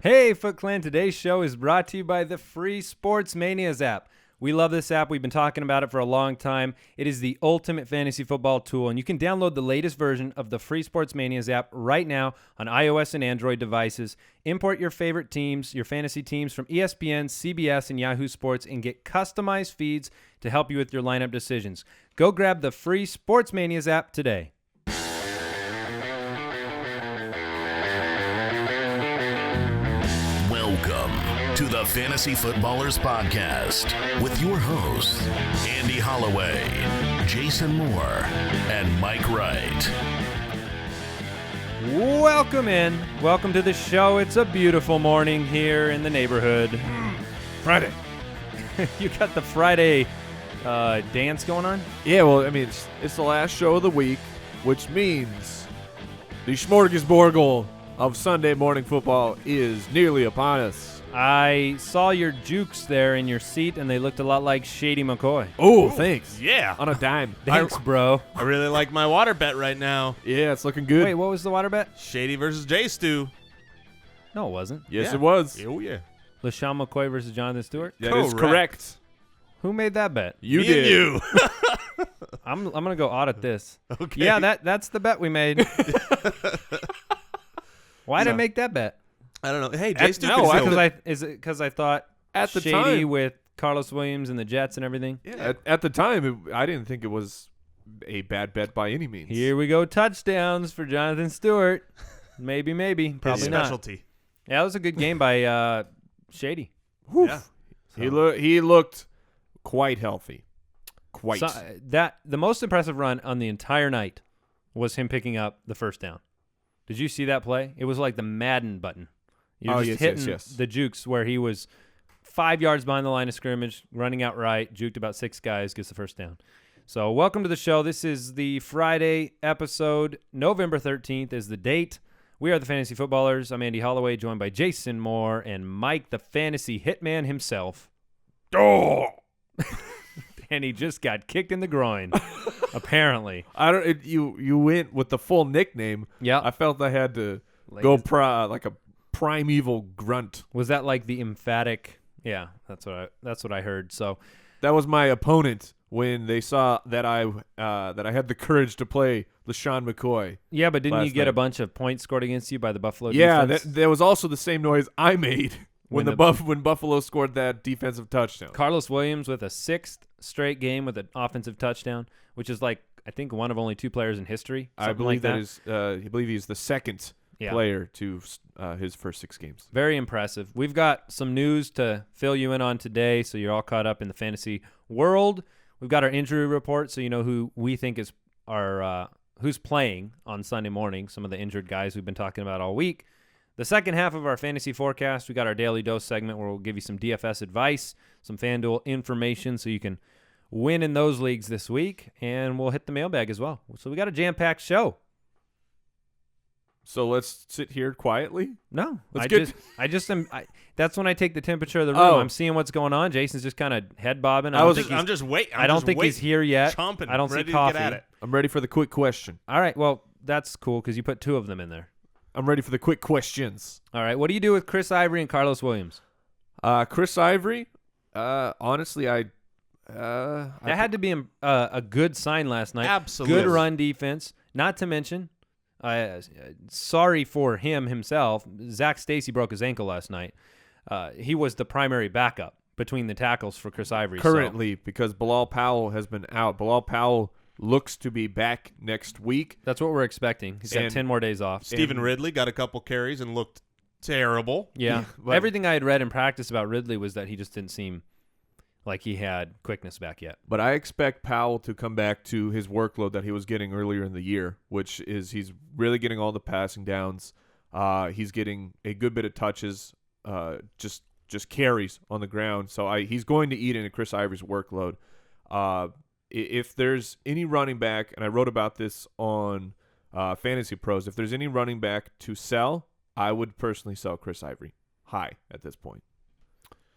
Hey, Foot Clan. Today's show is brought to you by the free Sports Manias app. We love this app. We've been talking about it for a long time. It is the ultimate fantasy football tool, and you can download the latest version of the free Sports Manias app right now on iOS and Android devices. Import your favorite teams, your fantasy teams from ESPN, CBS, and Yahoo Sports, and get customized feeds to help you with your lineup decisions. Go grab the free Sports Manias app today. Welcome to the Fantasy Footballers Podcast with your hosts, Andy Holloway, Jason Moore, and Mike Wright. Welcome in. Welcome to the show. It's a beautiful morning here in the neighborhood. Friday. You got the Friday dance going on? Yeah, well, I mean, it's the last show of the week, which means the smorgasbord of Sunday morning football is nearly upon us. I saw your jukes there in your seat, and they looked a lot like Shady McCoy. Oh, thanks. Yeah. On a dime. Thanks, bro. I really like my water bet right now. Yeah, it's looking good. Wait, what was the water bet? Shady versus J Stu. No, it wasn't. Yes, Yeah. it was. Oh, yeah. LaShawn McCoy versus Jonathan Stewart? That is Correct. correct. Who made that bet? You Me did. and you. I'm going to go audit this. Okay. Yeah, that's the bet we made. Why did I make that bet? I don't know. Hey, J Stu. no, Is it because I thought At the Shady time- with Karlos Williams and the Jets and everything? Yeah. At the time, I didn't think it was a bad bet by any means. Here we go, touchdowns for Jonathan Stewart. Maybe, probably His not. specialty. Yeah, it was a good game by Shady. Whew. Yeah. He looked quite healthy. Quite. So, the most impressive run on the entire night was him picking up the first down. Did you see that play? It was like the Madden button. You're Oh, just yes, hitting yes. the jukes where he was 5 yards behind the line of scrimmage, running out right, juked about 6 guys, gets the first down. So welcome to the show. This is the Friday episode. November 13th is the date. We are the Fantasy Footballers. I'm Andy Holloway, joined by Jason Moore and Mike, the Fantasy Hitman himself. Oh! And he just got kicked in the groin, apparently. I don't. You went with the full nickname. Yeah. I felt I had to Like go his- like a primeval grunt. Was that like the emphatic? Yeah, that's what I heard. So That was my opponent when they saw that I had the courage to play LaShawn McCoy. yeah, but didn't you Last get a night. bunch of points scored against you by the Buffalo Yeah, defense? that was also the same noise I made when when Buffalo scored that defensive touchdown. Carlos Williams with a 6th straight game with an offensive touchdown, which is like I think one of only 2 players in history. I something believe like that is. I believe he's the second Yeah. player to his first 6 games. Very impressive. We've got some news to fill you in on today, so you're all caught up in the fantasy world. We've got our injury report, so you know who we think is who's playing on Sunday morning. Some of the injured guys we've been talking about all week. The second half of our fantasy forecast, we got our daily dose segment where we'll give you some DFS advice, some FanDuel information, so you can win in those leagues this week, and we'll hit the mailbag as well. So we got a jam-packed show. So let's sit here quietly. No, Let's I get- just am. That's when I take the temperature of the room. Oh. I'm seeing what's going on. Jason's just kind of head bobbing. I was- I'm just waiting. I don't think he's here yet. Chomping. I don't see ready coffee. to get at it. I'm ready for the quick question. All right, well that's cool because you put 2 of them in there. I'm ready for the quick questions. All right, what do you do with Chris Ivory and Karlos Williams? Chris Ivory. Honestly, That had to be a good sign last night. Absolutely. Good run defense. Not to mention, sorry for himself. Zach Stacy broke his ankle last night. He was the primary backup between the tackles for Chris Ivory. currently because Bilal Powell has been out. Bilal Powell looks to be back next week. So that's what we're expecting. He's got And- 10 more days off. Stephen Ridley got a couple carries and looked terrible. Yeah. but- Everything I had read in practice about Ridley was that he just didn't seem like he had quickness back yet. But I expect Powell to come back to his workload that he was getting earlier in the year, which is he's really getting all the passing downs. He's getting a good bit of touches, just carries on the ground. So he's going to eat into Chris Ivory's workload. If there's any running back, and I wrote about this on Fantasy Pros, if there's any running back to sell, I would personally sell Chris Ivory high at this point.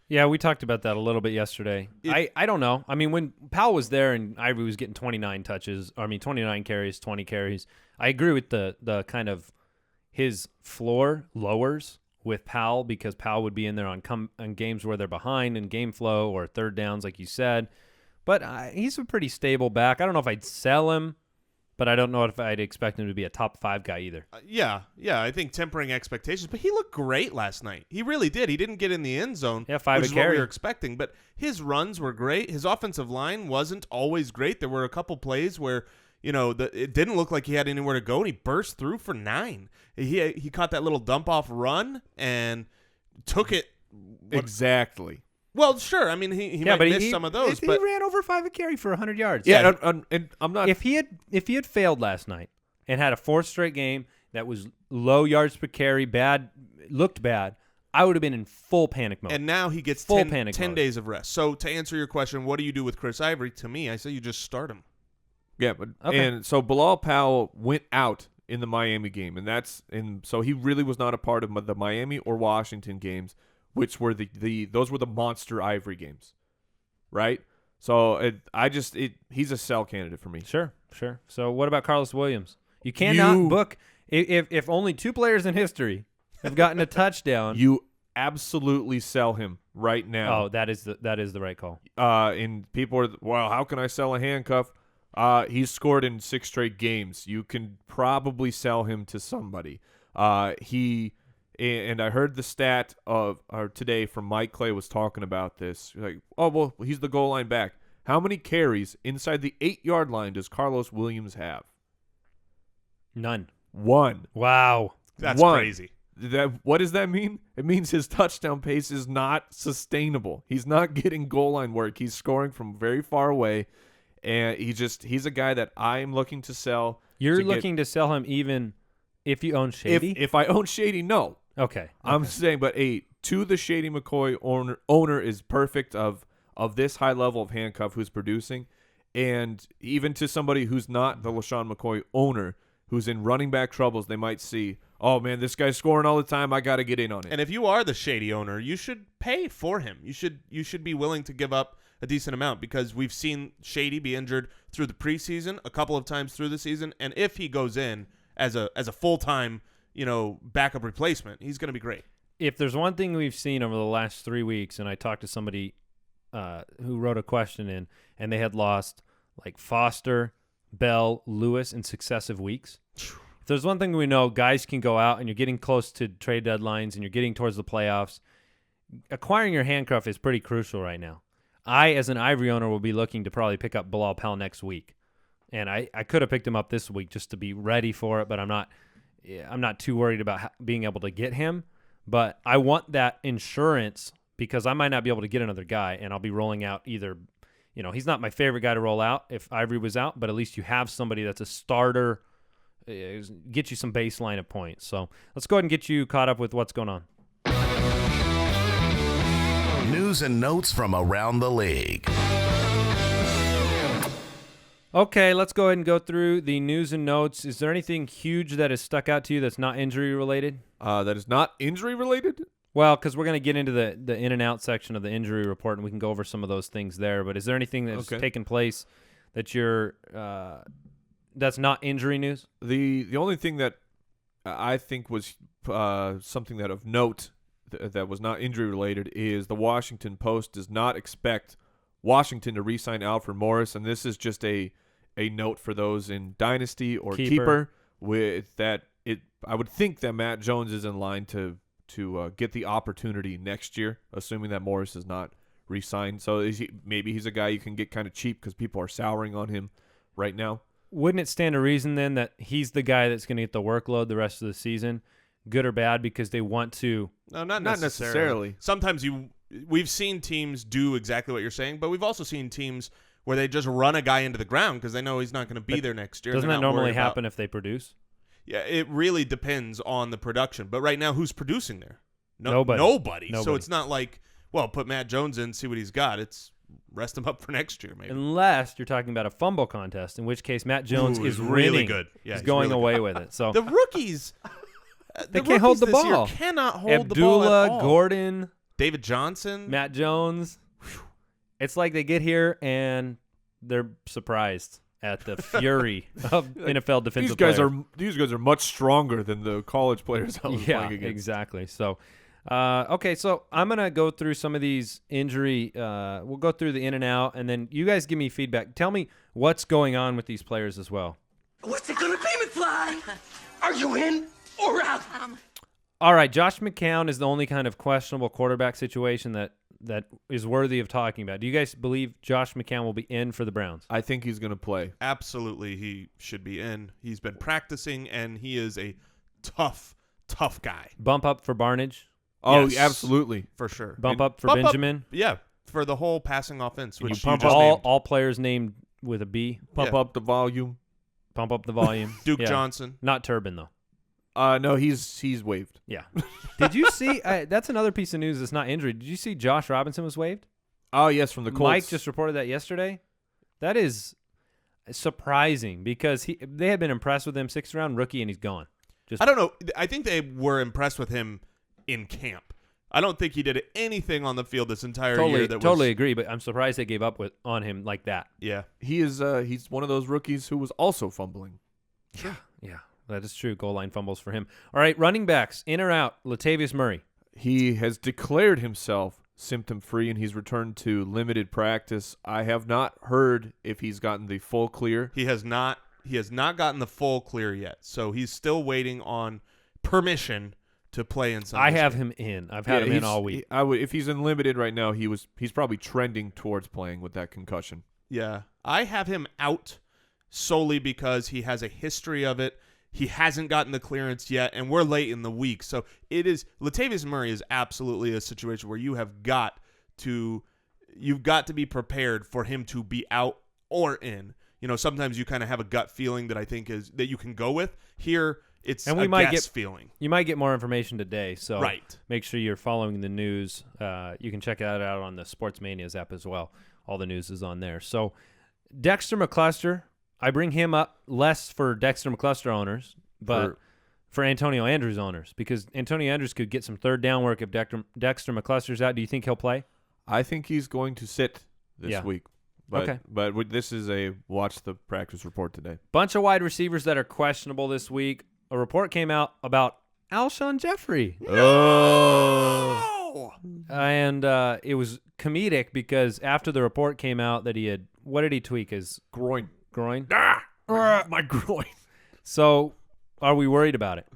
Yeah, we talked about that a little bit yesterday. I don't know. I mean, when Powell was there and Ivory was getting 29 carries, 20 carries, I agree with the kind of his floor lowers with Powell because Powell would be in there on games where they're behind in game flow or third downs, like you said. But he's a pretty stable back. I don't know if I'd sell him, but I don't know if I'd expect him to be a top 5 guy either. Yeah. I think tempering expectations, but he looked great last night. He really did. He didn't get in the end zone, Yeah, 5 which a is what carry. we were expecting, but his runs were great. His offensive line wasn't always great. There were a couple plays where, it didn't look like he had anywhere to go, and he burst through for 9. He caught that little dump-off run and took it. Exactly. Well, sure. I mean, he might miss some of those, but he ran over 5 a carry for 100 yards. Yeah, and I'm not. If he had failed last night and had a 4th straight game that was low yards per carry, looked bad, I would have been in full panic mode. And now he gets full 10 panic mode. days of rest. So to answer your question, what do you do with Chris Ivory? To me, I say you just start him. Yeah, but Okay. and so Bilal Powell went out in the Miami game, and so he really was not a part of the Miami or Washington games, which were those were the monster Ivory games, right? So he's a sell candidate for me. Sure. So what about Karlos Williams? You cannot book if only 2 players in history have gotten a touchdown. You absolutely sell him right now. Oh, that is the right call. And people are, well, how can I sell a handcuff? He's scored in 6 straight games. You can probably sell him to somebody. And I heard the stat today from Mike Clay was talking about this. Like, oh, well, he's the goal line back. How many carries inside the 8-yard line does Karlos Williams have? None. 1. Wow. That's 1. crazy. What does that mean? It means his touchdown pace is not sustainable. He's not getting goal line work. He's scoring from very far away, and he's a guy that I'm looking to sell. You're looking to sell him even if you own Shady? If I own Shady, no. Okay. I'm saying, but to the Shady McCoy owner is perfect of this high level of handcuff who's producing, and even to somebody who's not the LaShawn McCoy owner, who's in running back troubles, they might see, oh man, this guy's scoring all the time. I got to get in on it. And if you are the Shady owner, you should pay for him. You should be willing to give up a decent amount, because we've seen Shady be injured through the preseason, a couple of times through the season, and if he goes in as a full-time, backup replacement, he's going to be great. If there's one thing we've seen over the last 3 weeks, and I talked to somebody who wrote a question in, and they had lost like Foster, Bell, Lewis in successive weeks. If there's one thing we know, guys can go out and you're getting close to trade deadlines and you're getting towards the playoffs. Acquiring your handcuff is pretty crucial right now. I, as an Ivory owner, will be looking to probably pick up Bilal Powell next week. And I could have picked him up this week just to be ready for it, but I'm not too worried about being able to get him. But I want that insurance because I might not be able to get another guy, and I'll be rolling out either – he's not my favorite guy to roll out if Ivory was out, but at least you have somebody that's a starter, get you some baseline of points. So let's go ahead and get you caught up with what's going on. News and notes from around the league. Okay, let's go ahead and go through the news and notes. Is there anything huge that has stuck out to you that's not injury related? That is not injury related? Well, because we're going to get into the in and out section of the injury report, and we can go over some of those things there. But is there anything that's taken place that that's not injury news? The only thing that I think was something that of note that was not injury related is the Washington Post does not expect Washington to re-sign Alfred Morris, and this is just a note for those in Dynasty or Keeper with that. I would think that Matt Jones is in line to get the opportunity next year, assuming that Morris is not re-signed. So maybe he's a guy you can get kind of cheap because people are souring on him right now. Wouldn't it stand to reason then that he's the guy that's going to get the workload the rest of the season, good or bad, because they want to? No, not necessarily. Sometimes we've seen teams do exactly what you're saying, but we've also seen teams where they just run a guy into the ground because they know he's not going to be there next year. Doesn't that normally happen if they produce? Yeah, it really depends on the production. But right now, who's producing there? Nobody. So it's not like, well, put Matt Jones in, see what he's got. It's rest him up for next year, maybe. Unless you're talking about a fumble contest, in which case Matt Jones is really winning. good. Yeah, he's going really away good. with it. So the rookies, they can't hold the this ball. Year cannot hold the ball Abdullah, at all. Gordon, David Johnson, Matt Jones. It's like they get here and they're surprised at the fury of NFL defensive players. These guys are much stronger than the college players I was playing against. Exactly. So Okay, so I'm going to go through some of these injury. We'll go through the in and out, and then you guys give me feedback. Tell me what's going on with these players as well. What's it gonna be, McFly? Are you in or out? All right, Josh McCown is the only kind of questionable quarterback situation that is worthy of talking about. Do you guys believe Josh McCown will be in for the Browns? I think he's going to play. Absolutely, he should be in. He's been practicing, and he is a tough guy. Bump up for Barnage? Oh, Yes. absolutely. For sure. Bump up for Bump up- Benjamin? Yeah, for the whole passing offense, You which pump you just all, named. all players named with a B. Pump Yeah. up the volume. Pump up the volume. Duke Yeah. Johnson. Not Turbin, though. No, he's waived. Yeah. Did you see? That's another piece of news that's not injury. Did you see Josh Robinson was waived? Oh, yes, from the Colts. Mike just reported that yesterday. That is surprising because they had been impressed with him, 6th round rookie, and he's gone. I don't know. I think they were impressed with him in camp. I don't think he did anything on the field this entire year. Totally agree, but I'm surprised they gave up on him like that. Yeah. He's one of those rookies who was also fumbling. Yeah, that is true. Goal line fumbles for him. All right, running backs, in or out, Latavius Murray. He has declared himself symptom-free, and he's returned to limited practice. I have not heard if he's gotten the full clear. He has not gotten the full clear yet. So he's still waiting on permission to play in Sunday's I have game. him in. I've had him in all week. I would, if he's in limited right now, he's probably trending towards playing with that concussion. Yeah. I have him out solely because he has a history of it. He hasn't gotten the clearance yet, and we're late in the week. So Latavius Murray is absolutely a situation where you've got to be prepared for him to be out or in. You know, sometimes you kind of have a gut feeling that I think is that you can go with. Here, it's And we a might guess get- feeling. You might get more information today, so Right. make sure you're following the news. You can check that out on the Sports Manias app as well. All the news is on there. So Dexter McCluster, I bring him up less for Dexter McCluster owners, but for Antonio Andrews owners, because Antonio Andrews could get some third down work if Dexter McCluster's out. Do you think he'll play? I think he's going to sit this week. But, Okay. But this is a watch the practice report today. Bunch of wide receivers that are questionable this week. A report came out about Alshon Jeffrey. Oh. And it was comedic because after the report came out that he had, what did he tweak? His Groin. groin? My groin. So are we worried about it?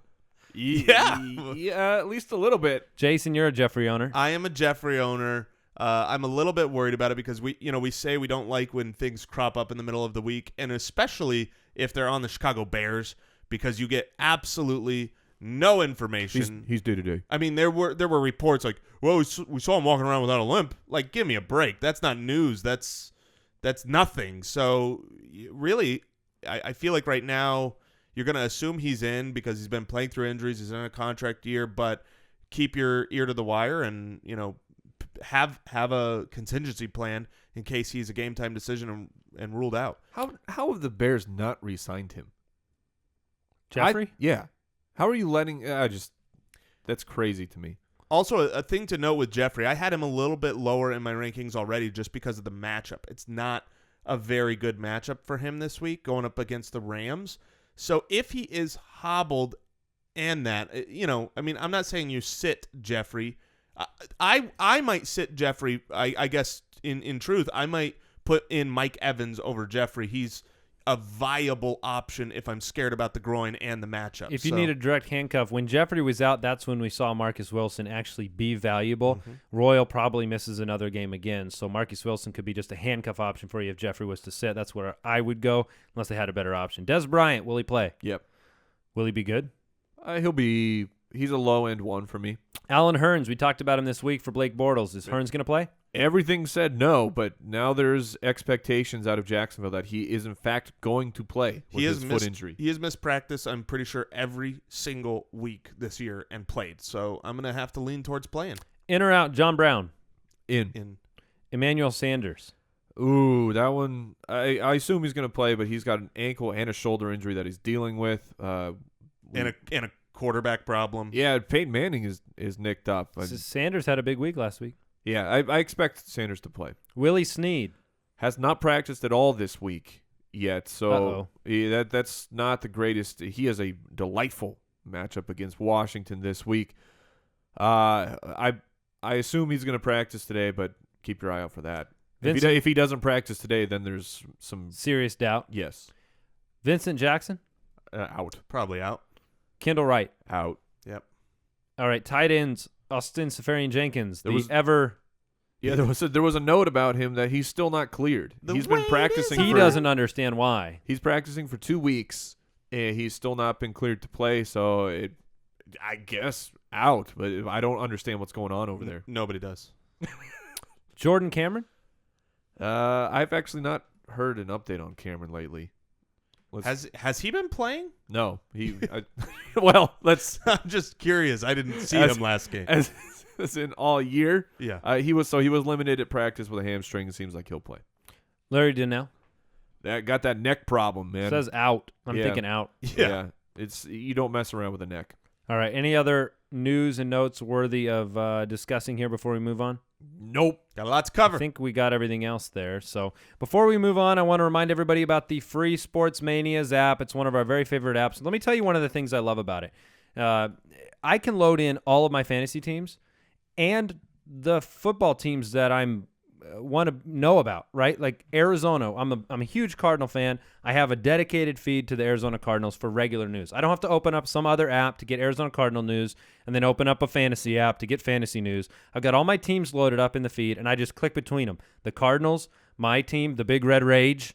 Yeah. Yeah, at least a little bit. Jason, you're a Jeffrey owner. I am a Jeffrey owner. I'm a little bit worried about it because we say we don't like when things crop up in the middle of the week, and especially if they're on the Chicago Bears, because you get absolutely no information. He's due today. I mean, there were reports like, well, we saw him walking around without a limp. Like, give me a break. That's not news. That's nothing. So really, I feel like right now you're going to assume he's in because he's been playing through injuries. He's in a contract year, but keep your ear to the wire and, have a contingency plan in case he's a game time decision and ruled out. How have the Bears not re-signed him? Jeffrey? Yeah. How are you letting? That's crazy to me. Also, a thing to note with Jeffrey, I had him a little bit lower in my rankings already just because of the matchup. It's not a very good matchup for him this week going up against the Rams. So if he is hobbled and that, I'm not saying you sit Jeffrey. I might sit Jeffrey. I guess in truth, I might put in Mike Evans over Jeffrey. He's a viable option if I'm scared about the groin and the matchup. If you need a direct handcuff, when Jeffrey was out, that's when we saw Marcus Wilson actually be valuable. Mm-hmm. Royal probably misses another game again, so Marcus Wilson could be just a handcuff option for you if Jeffrey was to sit. That's where I would go unless they had a better option. Des Bryant, will he play? Yep. Will he be good? He's a low end one for me. Alan Hearns, we talked about him this week for Blake Bortles. Is Hearns going to play? Everything said no, but now there's expectations out of Jacksonville that he is in fact going to play with his foot injury. He has missed practice, I'm pretty sure, every single week this year and played. So I'm going to have to lean towards playing. In or out, John Brown? In. Emmanuel Sanders? Ooh, that one, I assume he's going to play, but he's got an ankle and a shoulder injury that he's dealing with. And a quarterback problem. Yeah, Peyton Manning is nicked up. Sanders had a big week last week. Yeah, I expect Sanders to play. Willie Snead? Has not practiced at all this week yet, so that's not the greatest. He has a delightful matchup against Washington this week. I assume he's going to practice today, but keep your eye out for that. Vincent, If he doesn't practice today, then there's some serious doubt. yes. Vincent Jackson, Out. Probably out. Kendall Wright. Out. Yep. All right, tight ends, Austin Seferian-Jenkins. Yeah, there was a note about him that he's still not cleared. He's been practicing. He doesn't understand why. He's practicing for 2 weeks, and he's still not been cleared to play. So I guess out, but I don't understand what's going on over there. Nobody does. Jordan Cameron? I've actually not heard an update on Cameron lately. Has he been playing? No, well, let's. I'm just curious. I didn't see him last game. As in all year. Yeah. He was limited at practice with a hamstring. It seems like he'll play. Larry Donnell? That got that neck problem, man. Says out. I'm Yeah. thinking out. Yeah. You don't mess around with a neck. All right, any other news and notes worthy of discussing here before we move on? Nope. Got a lot to cover. I think we got everything else there. So before we move on, I want to remind everybody about the free Sports Manias app. It's one of our very favorite apps. Let me tell you one of the things I love about it. I can load in all of my fantasy teams and the football teams that I'm want to know about, right? Like Arizona. I'm a huge Cardinal fan. I have a dedicated feed to the Arizona Cardinals for regular news. I don't have to open up some other app to get Arizona Cardinal news and then open up a fantasy app to get fantasy news. I've got all my teams loaded up in the feed, and I just click between them. The Cardinals, my team, the Big Red Rage.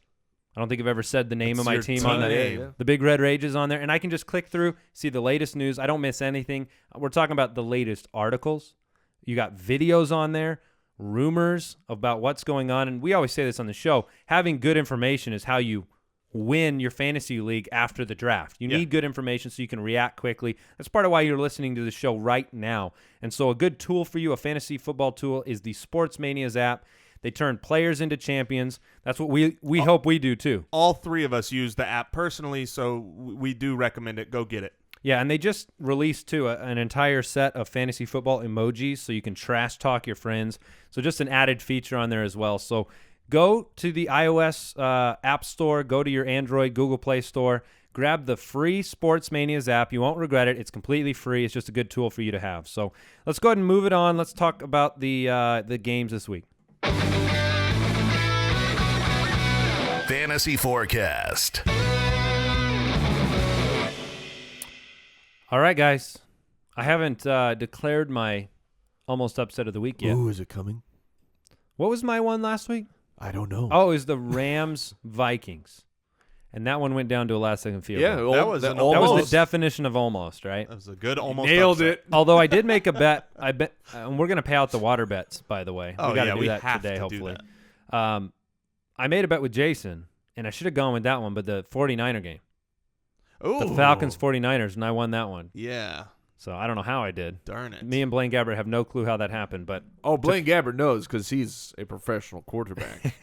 I don't think I've ever said the name of my team on that. Yeah. The Big Red Rage is on there, and I can just click through, see the latest news. I don't miss anything. We're talking about the latest articles. You got videos on there, rumors about what's going on. And we always say this on the show, having good information is how you win your fantasy league after the draft. You need good information so you can react quickly. That's part of why you're listening to the show right now. And so a good tool for you, a fantasy football tool, is the Sports Manias app. They turn players into champions. That's what we hope we do too. All three of us use the app personally, so we do recommend it. Go get it. Yeah, and they just released, too, an entire set of fantasy football emojis so you can trash talk your friends. So just an added feature on there as well. So go to the iOS App Store, go to your Android Google Play Store, grab the free Sports Manias app. You won't regret it. It's completely free. It's just a good tool for you to have. So let's go ahead and move it on. Let's talk about the games this week. Fantasy Forecast. All right, guys. I haven't declared my almost upset of the week yet. Ooh, is it coming? What was my one last week? I don't know. Oh, it was the Rams-Vikings. And that one went down to a last-second field goal. that was an That was almost. the definition of almost, right? That was a good almost. Nailed upset. it. Although I did make a bet. I bet, and we're going to pay out the water bets, by the way. Oh, we got to yeah, do we that have today, to do hopefully. that. I made a bet with Jason, and I should have gone with that one, but the 49er game. Ooh. The Falcons-49ers, and I won that one. Yeah. So I don't know how I did. Darn it. Me and Blaine Gabbert have no clue how that happened, but Oh, Blaine Gabbert knows because he's a professional quarterback.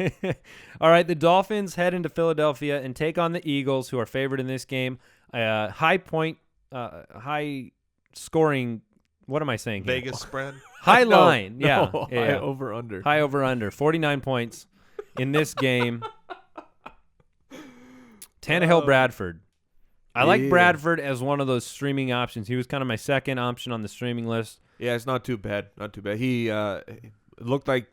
all right, the Dolphins head into Philadelphia and take on the Eagles, who are favored in this game. High scoring. What am I saying here? Vegas spread. High line. Yeah. No, yeah. high over-under. High over under. 49 points in this game. Tannehill Bradford. I like Bradford as one of those streaming options. He was kind of my second option on the streaming list. Yeah, it's not too bad. Not too bad. He looked like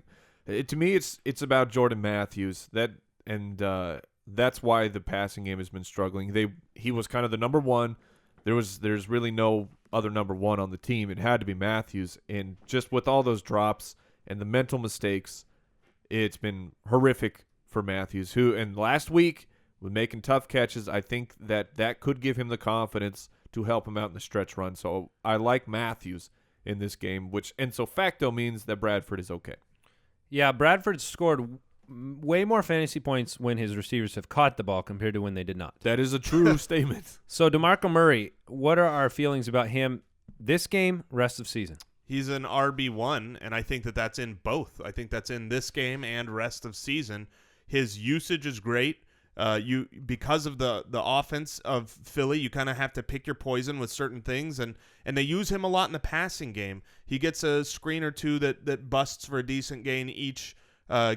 to me. It's about Jordan Matthews. That's why the passing game has been struggling. He was kind of the number one. There's really no other number one on the team. It had to be Matthews, and just with all those drops and the mental mistakes, it's been horrific for Matthews. And last week, with making tough catches, I think that could give him the confidence to help him out in the stretch run. So I like Matthews in this game, which so facto means that Bradford is okay. Yeah, Bradford scored way more fantasy points when his receivers have caught the ball compared to when they did not. That is a true statement. So DeMarco Murray, what are our feelings about him this game, rest of season? He's an RB1, and I think that's in both. I think that's in this game and rest of season. His usage is great. Because of the offense of Philly, you kind of have to pick your poison with certain things, and they use him a lot in the passing game. He gets a screen or two that busts for a decent gain each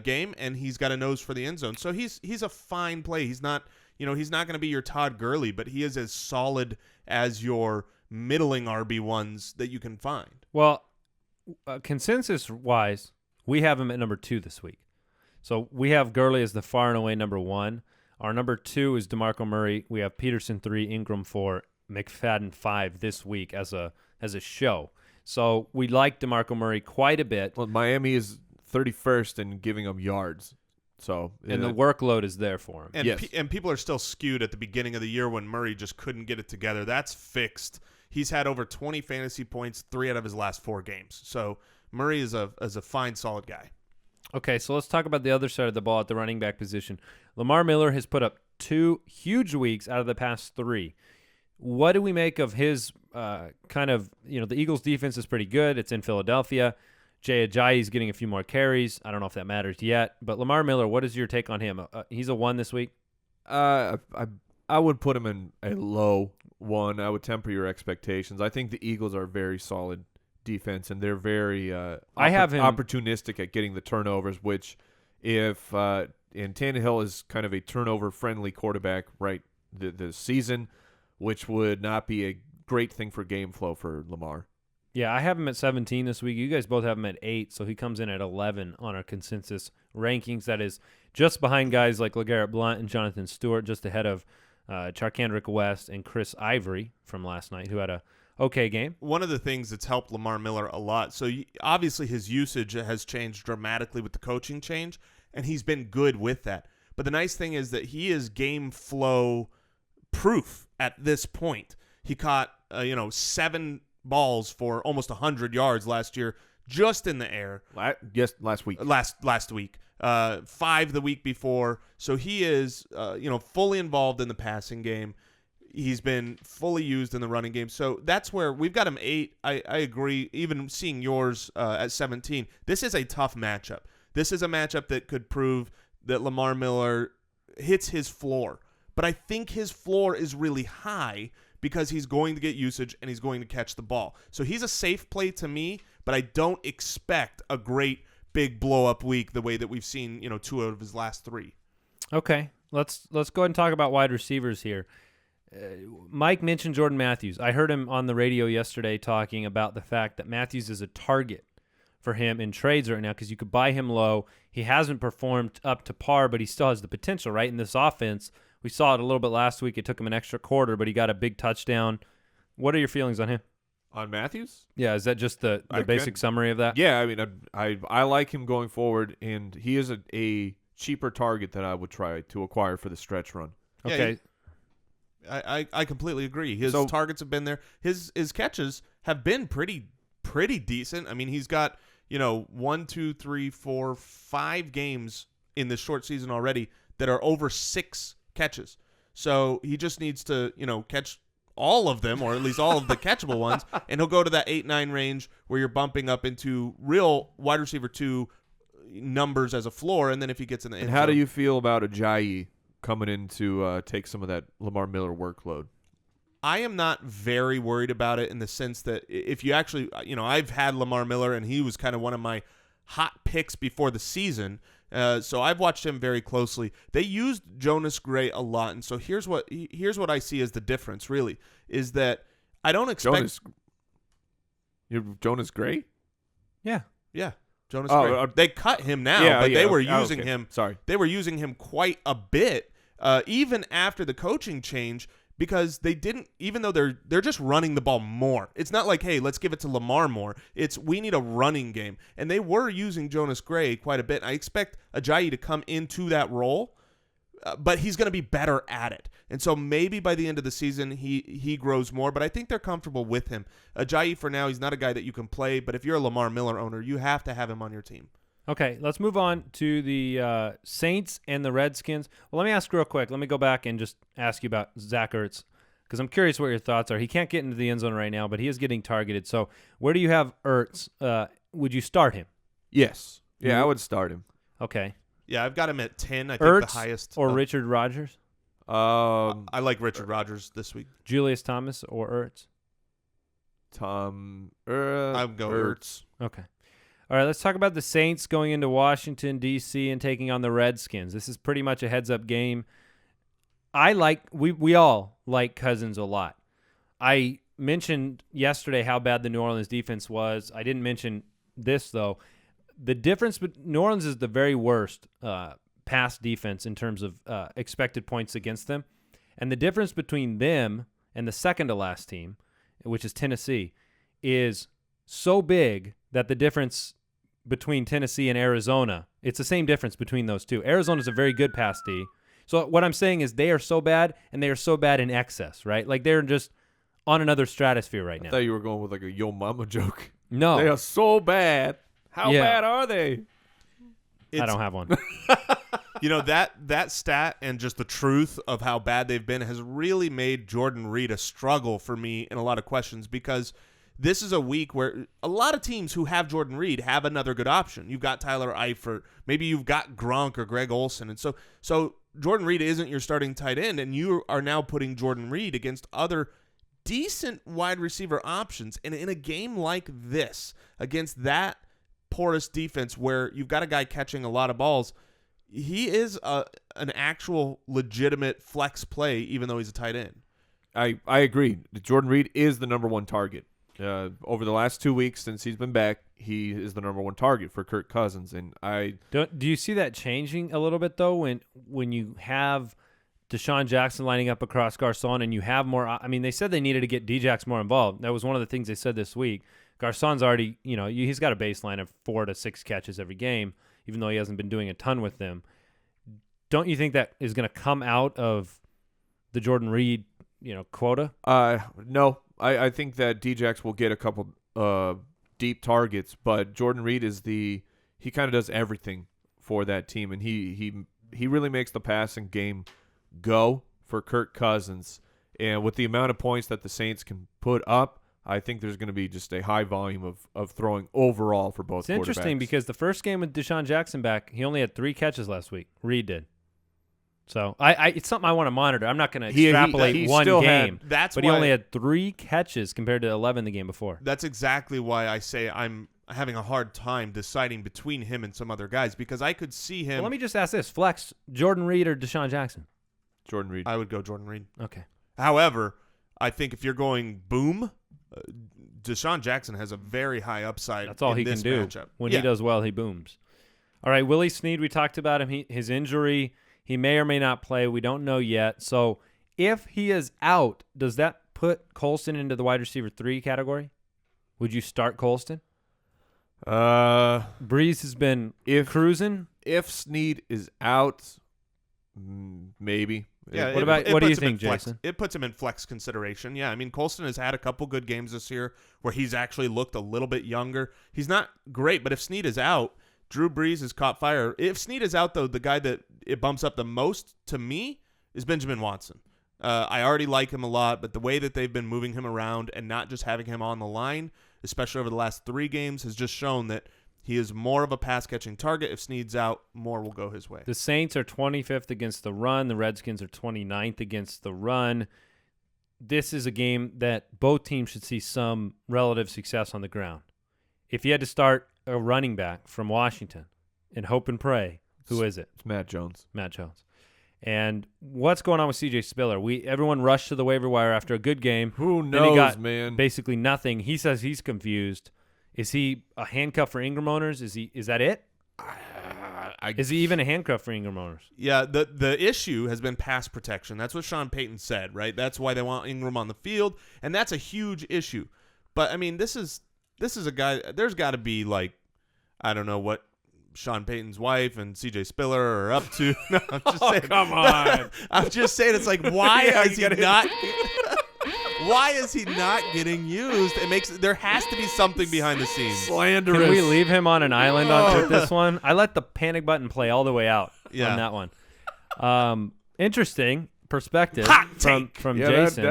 game, and he's got a nose for the end zone. So he's a fine play. He's not going to be your Todd Gurley, but he is as solid as your middling RB1s that you can find. Well, consensus-wise, we have him at number 2 this week. So we have Gurley as the far and away number 1. Our number 2 is DeMarco Murray. We have Peterson 3, Ingram 4, McFadden 5 this week as a show. So we like DeMarco Murray quite a bit. Well, Miami is 31st in giving him yards. So and the workload is there for him. And, yes. And people are still skewed at the beginning of the year when Murray just couldn't get it together. That's fixed. He's had over 20 fantasy points 3 out of his last 4 games. So Murray is a fine, solid guy. Okay, so let's talk about the other side of the ball at the running back position. Lamar Miller has put up 2 huge weeks out of the past 3. What do we make of his the Eagles' defense is pretty good. It's in Philadelphia. Jay Ajayi's getting a few more carries. I don't know if that matters yet. But Lamar Miller, what is your take on him? He's a 1 this week? I would put him in a low 1. I would temper your expectations. I think the Eagles are very solid defense, and they're very opportunistic at getting the turnovers, which if and Tannehill is kind of a turnover-friendly quarterback right this season, which would not be a great thing for game flow for Lamar. Yeah, I have him at 17 this week. You guys both have him at 8, so he comes in at 11 on our consensus rankings. That is just behind guys like LeGarrette Blount and Jonathan Stewart, just ahead of Charkandrick West and Chris Ivory from last night, who had a okay game. One of the things that's helped Lamar Miller a lot, so obviously his usage has changed dramatically with the coaching change, and he's been good with that. But the nice thing is that he is game flow proof at this point. He caught 7 balls for almost 100 yards last year just in the air. Last week. Last week. 5 the week before. So he is fully involved in the passing game. He's been fully used in the running game. So that's where we've got him 8. I agree. Even seeing yours at 17, this is a tough matchup. This is a matchup that could prove that Lamar Miller hits his floor. But I think his floor is really high because he's going to get usage and he's going to catch the ball. So he's a safe play to me, but I don't expect a great big blow-up week the way that we've seen 2 out of his last 3. Okay, let's go ahead and talk about wide receivers here. Mike mentioned Jordan Matthews. I heard him on the radio yesterday talking about the fact that Matthews is a target for him in trades right now because you could buy him low. He hasn't performed up to par, but he still has the potential, right? In this offense, we saw it a little bit last week. It took him an extra quarter, but he got a big touchdown. What are your feelings on him? On Matthews? Yeah, is that just the basic summary of that? Yeah, I mean, I like him going forward, and he is a cheaper target that I would try to acquire for the stretch run. Okay. Yeah, I completely agree. His targets have been there. His catches have been pretty decent. I mean, he's got 1, 2, 3, 4, 5 games in this short season already that are over 6 catches. So he just needs to catch all of them, or at least all of the catchable ones, and he'll go to that 8-9 range where you're bumping up into real wide receiver 2 numbers as a floor. And then if he gets in the end and how zone, do you feel about Ajayi coming in to take some of that Lamar Miller workload? I am not very worried about it in the sense that if you actually, I've had Lamar Miller and he was kind of one of my hot picks before the season. So I've watched him very closely. They used Jonas Gray a lot. And so here's what I see as the difference really is that I don't expect Jonas Gray? Yeah. Yeah. Jonas Gray. They cut him now, but they were using him. Sorry. They were using him quite a bit, even after the coaching change, because they didn't. Even though they're just running the ball more. It's not like, hey, let's give it to Lamar more. It's we need a running game, and they were using Jonas Gray quite a bit. I expect Ajayi to come into that role, but he's going to be better at it. And so maybe by the end of the season, he grows more. But I think they're comfortable with him. Ajayi, for now, he's not a guy that you can play. But if you're a Lamar Miller owner, you have to have him on your team. Okay, let's move on to the Saints and the Redskins. Well, let me ask real quick. Let me go back and just ask you about Zach Ertz because I'm curious what your thoughts are. He can't get into the end zone right now, but he is getting targeted. So where do you have Ertz? Would you start him? Yes. Yeah, I would start him. Okay. Yeah, I've got him at 10. I think Ertz the highest. Or Richard Rodgers? I like Richard Rodgers this week. Julius Thomas or Ertz? I'll go Ertz. Okay. All right, let's talk about the Saints going into Washington, D.C. and taking on the Redskins. This is pretty much a heads-up game. We all like Cousins a lot. I mentioned yesterday how bad the New Orleans defense was. I didn't mention this, though. The difference, New Orleans is the very worst pass defense in terms of expected points against them. And the difference between them and the second to last team, which is Tennessee, is so big that the difference between Tennessee and Arizona, it's the same difference between those two. Arizona's a very good pass D. So what I'm saying is they are so bad, and they are so bad in excess, right? Like they're just on another stratosphere right now. I thought you were going with like a Yo Mama joke. No. They are so bad. How bad are they? I don't have one. You know, that stat and just the truth of how bad they've been has really made Jordan Reed a struggle for me in a lot of questions, because this is a week where a lot of teams who have Jordan Reed have another good option. You've got Tyler Eifert. Maybe you've got Gronk or Greg Olsen. And so Jordan Reed isn't your starting tight end, and you are now putting Jordan Reed against other decent wide receiver options. And in a game like this, against that porous defense where you've got a guy catching a lot of balls, he is an actual legitimate flex play, even though he's a tight end. I agree. Jordan Reed is the number one target. Over the last 2 weeks since he's been back, he is the number one target for Kirk Cousins. And do you see that changing a little bit, though, when you have Deshaun Jackson lining up across Garcon and you have more – I mean, they said they needed to get D-Jax more involved. That was one of the things they said this week. Garcon's already – he's got a baseline of 4 to 6 catches every game, even though he hasn't been doing a ton with them. Don't you think that is going to come out of the Jordan Reed, quota? No. I think that D-Jax will get a couple deep targets, but Jordan Reed he kind of does everything for that team, and he really makes the passing game go for Kirk Cousins. And with the amount of points that the Saints can put up, I think there's going to be just a high volume of throwing overall for both quarterbacks. It's interesting because the first game with Deshaun Jackson back, he only had 3 catches last week. Reed did. So it's something I want to monitor. I'm not going to extrapolate one game. But he only had 3 catches compared to 11 the game before. That's exactly why I say I'm having a hard time deciding between him and some other guys, because I could see him. Well, let me just ask this: flex Jordan Reed or Deshaun Jackson? Jordan Reed. I would go Jordan Reed. Okay. However, I think if you're going boom, Deshaun Jackson has a very high upside. That's all he can do. Matchup. When he does well, he booms. All right, Willie Snead, we talked about him. His injury. He may or may not play. We don't know yet. So if he is out, does that put Colston into the wide receiver 3 category? Would you start Colston? Breeze has been cruising. If Snead is out, maybe. Yeah. What do you think, Jason? It puts him in flex consideration. Yeah, I mean, Colston has had a couple good games this year where he's actually looked a little bit younger. He's not great, but if Snead is out, Drew Brees has caught fire. If Snead is out, though, the guy that it bumps up the most to me is Benjamin Watson. I already like him a lot, but the way that they've been moving him around and not just having him on the line, especially over the last 3 games, has just shown that he is more of a pass-catching target. If Snead's out, more will go his way. The Saints are 25th against the run. The Redskins are 29th against the run. This is a game that both teams should see some relative success on the ground. If you had to start a running back from Washington and hope and pray, who is it? It's Matt Jones. Matt Jones. And what's going on with C.J. Spiller? Everyone rushed to the waiver wire after a good game. Who knows, then he got man? Basically nothing. He says he's confused. Is he a handcuff for Ingram owners? Is that it? Is he even a handcuff for Ingram owners? Yeah, the issue has been pass protection. That's what Sean Payton said, right? That's why they want Ingram on the field, and that's a huge issue. But I mean, this is a guy. There's got to be I don't know what Sean Payton's wife and C.J. Spiller are up to. No, I'm just saying. Come on. I'm just saying it's why is he not? Why is he not getting used? There has to be something behind the scenes. Slanderous. Can we leave him on an island with this one? I let the panic button play all the way out on that one. Interesting perspective from Jason.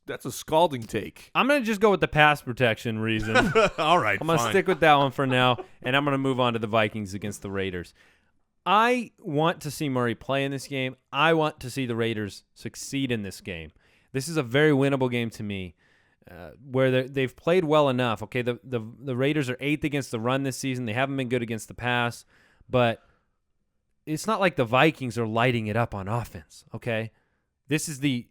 That's a scalding take. I'm going to just go with the pass protection reason. All right, I'm going to stick with that one for now, and I'm going to move on to the Vikings against the Raiders. I want to see Murray play in this game. I want to see the Raiders succeed in this game. This is a very winnable game to me, where they've played well enough. Okay, the Raiders are 8th against the run this season. They haven't been good against the pass, but it's not like the Vikings are lighting it up on offense, okay? This is the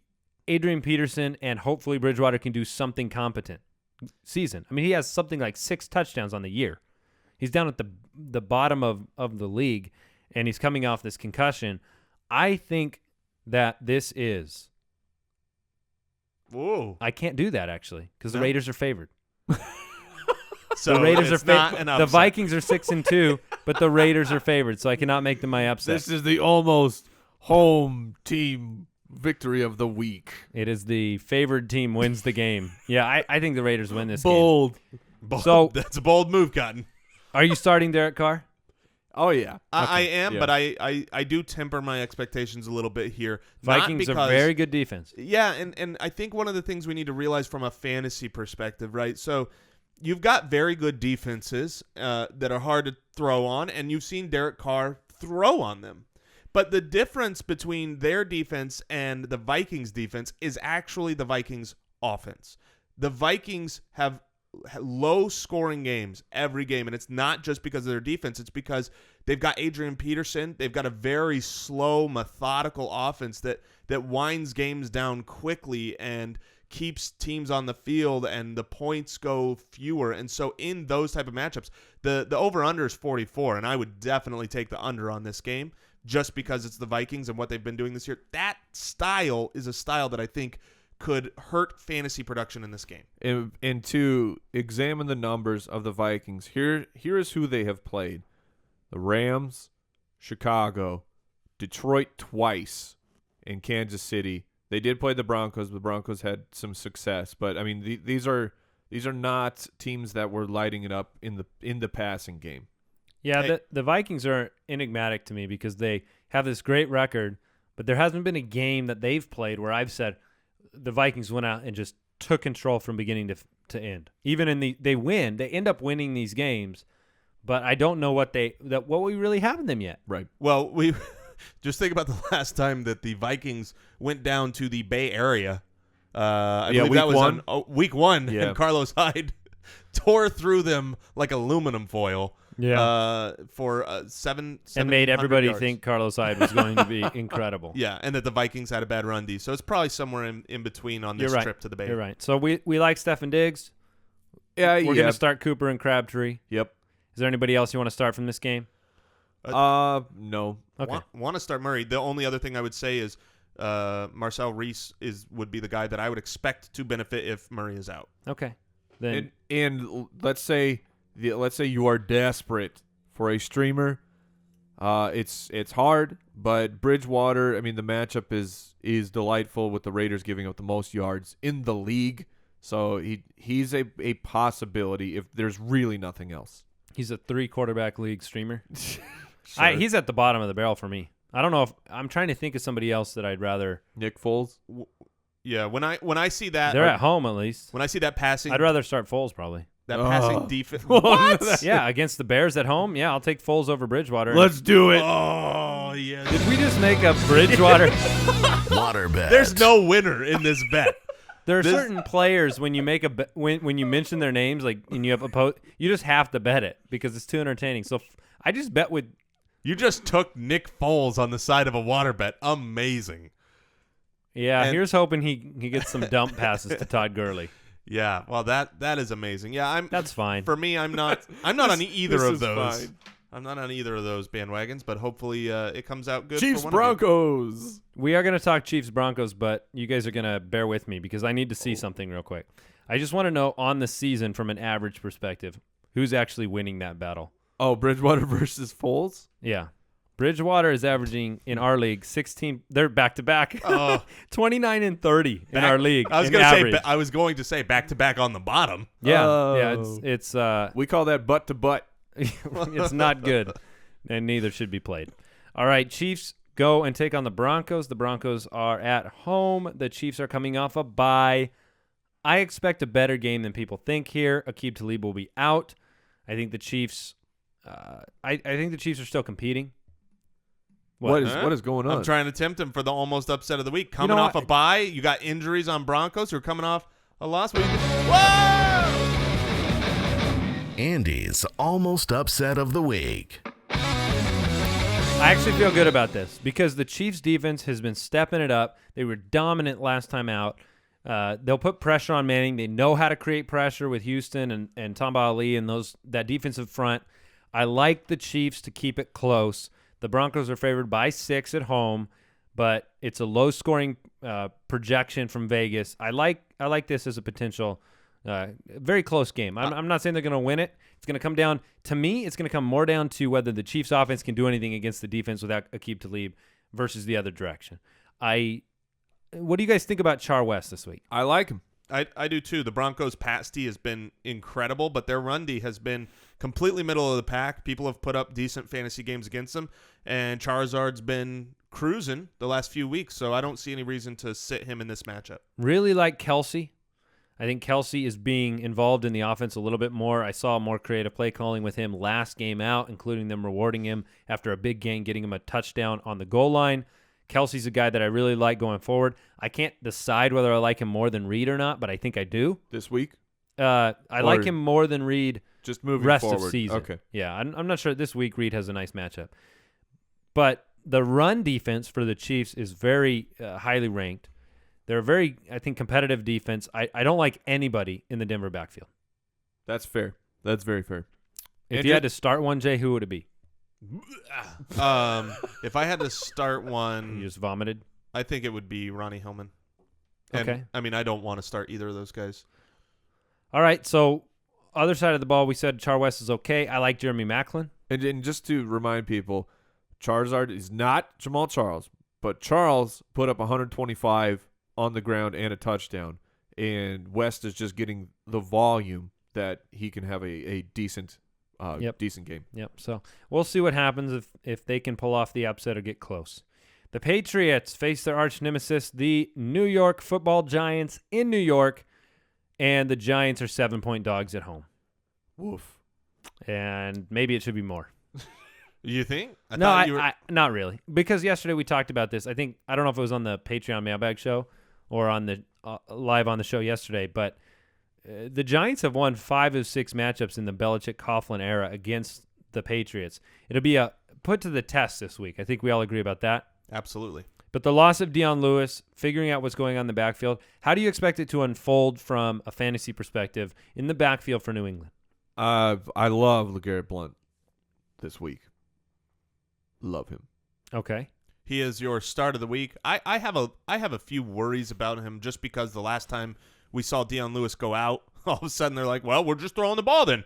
Adrian Peterson and hopefully Bridgewater can do something competent season. I mean, he has something like 6 touchdowns on the year. He's down at the bottom of the league, and he's coming off this concussion. I think that this is. Whoa. I can't do that, actually, because the Raiders are favored. So the Raiders it's are not favored. an The upset. Vikings are 6-2, but the Raiders are favored, so I cannot make them my upset. This is the almost home team victory of the week. It is the favored team wins the game. Yeah, I think the Raiders win this game. Bold. So- that's a bold move, Cotton. Are you starting Derek Carr? Oh, yeah. I am, Yeah. but I do temper my expectations a little bit here. Not Vikings are because- very good defense. Yeah, and I think one of the things we need to realize from a fantasy perspective, right? So you've got very good defenses that are hard to throw on, and you've seen Derek Carr throw on them. But the difference between their defense and the Vikings defense is actually the Vikings offense. The Vikings have low-scoring games every game, and it's not just because of their defense. It's because they've got Adrian Peterson. They've got a very slow, methodical offense that winds games down quickly and keeps teams on the field, and the points go fewer. And so in those type of matchups, the over-under is 44, and I would definitely take the under on this game just because it's the Vikings and what they've been doing this year. That style is a style that I think could hurt fantasy production in this game. And to examine the numbers of the Vikings, here is who they have played. The Rams, Chicago, Detroit twice, and Kansas City. They did play the Broncos. The Broncos had some success, but I mean these are not teams that were lighting it up in the passing game. Yeah, the Vikings are enigmatic to me because they have this great record, but there hasn't been a game that they've played where I've said the Vikings went out and just took control from beginning to end. Even in they win, they end up winning these games, but I don't know what we really have in them yet. Right. Well, we just think about the last time that the Vikings went down to the Bay Area. I believe that was week one, yeah. and Carlos Hyde tore through them like aluminum foil. Yeah. For 7 and made everybody yards. think Carlos Hyde was going to be incredible. Yeah, and that the Vikings had a bad run D. So it's probably somewhere in between on this trip to the Bay. You're right. So we like Stefan Diggs. Yeah, We're going to start Cooper and Crabtree. Yep. Is there anybody else you want to start from this game? No. Okay. Want to start Murray. The only other thing I would say is Marcel Reese would be the guy that I would expect to benefit if Murray is out. Okay. Then And let's say you are desperate for a streamer. It's hard, but Bridgewater, I mean, the matchup is delightful with the Raiders giving up the most yards in the league. So he's a possibility if there's really nothing else. he's a 3-quarterback league streamer. Sure. He's at the bottom of the barrel for me. I don't know if I'm trying to think of somebody else that I'd rather. Nick Foles. Yeah, when I see that, They're at home at least. when I see that passing, I'd rather start Foles probably. passing defense. What? Yeah, against the Bears at home. Yeah, I'll take Foles over Bridgewater. Let's do it. Oh yeah. Did we just make a Bridgewater? Water bet. There's no winner in this bet. There are certain players when you make when you mention their names, like, and you have you just have to bet it because it's too entertaining. So I just bet with. You just took Nick Foles on the side of a water bet. Amazing. Yeah, And- here's hoping he gets some dump passes to Todd Gurley. Yeah, well that is amazing. Yeah, That's fine. For me, I'm not on either this of is those. fine. I'm not on either of those bandwagons, but hopefully it comes out good. Chiefs for one of you. Broncos. We are going to talk Chiefs Broncos, but you guys are going to bear with me because I need to see something real quick. I just want to know on the season from an average perspective, who's actually winning that battle? Oh, Bridgewater versus Foles. Yeah. Bridgewater is averaging in our league 16. They're back to back. Oh. 29 and 30 in our league. I was in going to average. say I was going to say back to back on the bottom. Yeah, Oh. yeah. It's We call that butt to butt. it's not good, and neither should be played. All right, Chiefs go and take on the Broncos. The Broncos are at home. The Chiefs are coming off a bye. I expect a better game than people think here. Aqib Talib will be out. I think the Chiefs. I think the Chiefs are still competing. What is going on? I'm trying to tempt him for the almost upset of the week. Coming know off what? a bye, you got injuries on Broncos who are coming off a loss. Whoa! Andy's almost upset of the week. I actually feel good about this because the Chiefs' defense has been stepping it up. They were dominant last time out. They'll put pressure on Manning. They know how to create pressure with Houston and Tamba Ali and that defensive front. I like the Chiefs to keep it close. The Broncos are favored by 6 at home, but it's a low-scoring projection from Vegas. I like this as a potential very close game. I'm not saying they're going to win it. It's going to come down to me. It's going to come more down to whether the Chiefs' offense can do anything against the defense without Aqib Talib versus the other direction. What do you guys think about Char West this week? I like him. I do too. The Broncos' pass D has been incredible, but their run D has been completely middle of the pack. People have put up decent fantasy games against them, and Charizard's been cruising the last few weeks, so I don't see any reason to sit him in this matchup. Really like Kelsey. I think Kelsey is being involved in the offense a little bit more. I saw more creative play calling with him last game out, including them rewarding him after a big game, getting him a touchdown on the goal line. Kelsey's a guy that I really like going forward. I can't decide whether I like him more than Reed or not, but I think I do. This week? I like him more than Reed just moving rest forward. of season. Okay. Yeah, I'm not sure. This week Reed has a nice matchup. But the run defense for the Chiefs is very highly ranked. They're a very, I think, competitive defense. I don't like anybody in the Denver backfield. That's fair. That's very fair. If you had to start one, Jay, who would it be? If I had to start one, You just vomited? I think it would be Ronnie Hillman. And, Okay. I mean, I don't want to start either of those guys. All right, so other side of the ball, we said Char West is okay. I like Jeremy Maclin. And just to remind people, Charizard is not Jamal Charles, but Charles put up 125 on the ground and a touchdown, and West is just getting the volume that he can have a decent decent game. Yep, so we'll see what happens if they can pull off the upset or get close. The Patriots face their arch nemesis, the New York Football Giants in New York, and the Giants are 7-point dogs at home. Woof. And maybe it should be more. You think? Not really. Because yesterday we talked about this. I don't know if it was on the Patreon Mailbag show or on the live on the show yesterday, but the Giants have won 5 of 6 matchups in the Belichick-Coughlin era against the Patriots. It'll be a put to the test this week. I think we all agree about that. Absolutely. But the loss of Dion Lewis, figuring out what's going on in the backfield, how do you expect it to unfold from a fantasy perspective in the backfield for New England? I love LeGarrette Blount this week. Love him. Okay. He is your start of the week. I have a few worries about him just because the last time we saw Dion Lewis go out, all of a sudden they're like, well, we're just throwing the ball then.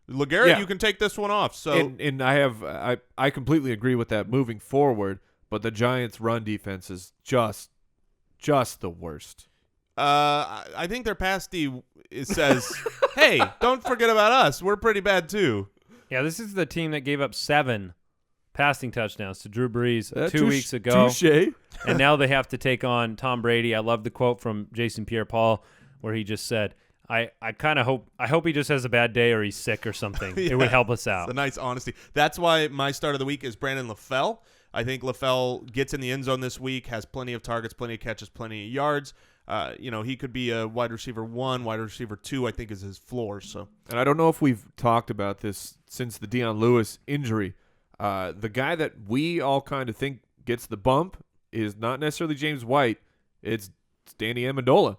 LeGarrette, you can take this one off. So and I completely agree with that moving forward, but the Giants' run defense is just the worst. I think their pass D says, hey, don't forget about us. We're pretty bad too. Yeah, this is the team that gave up 7 passing touchdowns to Drew Brees 2 weeks ago. Touché. And now they have to take on Tom Brady. I love the quote from Jason Pierre-Paul where he just said, I kind of hope he just has a bad day or he's sick or something. Yeah, it would help us out. It's a nice honesty. That's why my start of the week is Brandon LaFell. I think LaFell gets in the end zone this week, has plenty of targets, plenty of catches, plenty of yards. He could be a wide receiver 1, wide receiver 2, I think is his floor. So, and I don't know if we've talked about this since the Dion Lewis injury. The guy that we all kind of think gets the bump is not necessarily James White. It's Danny Amendola.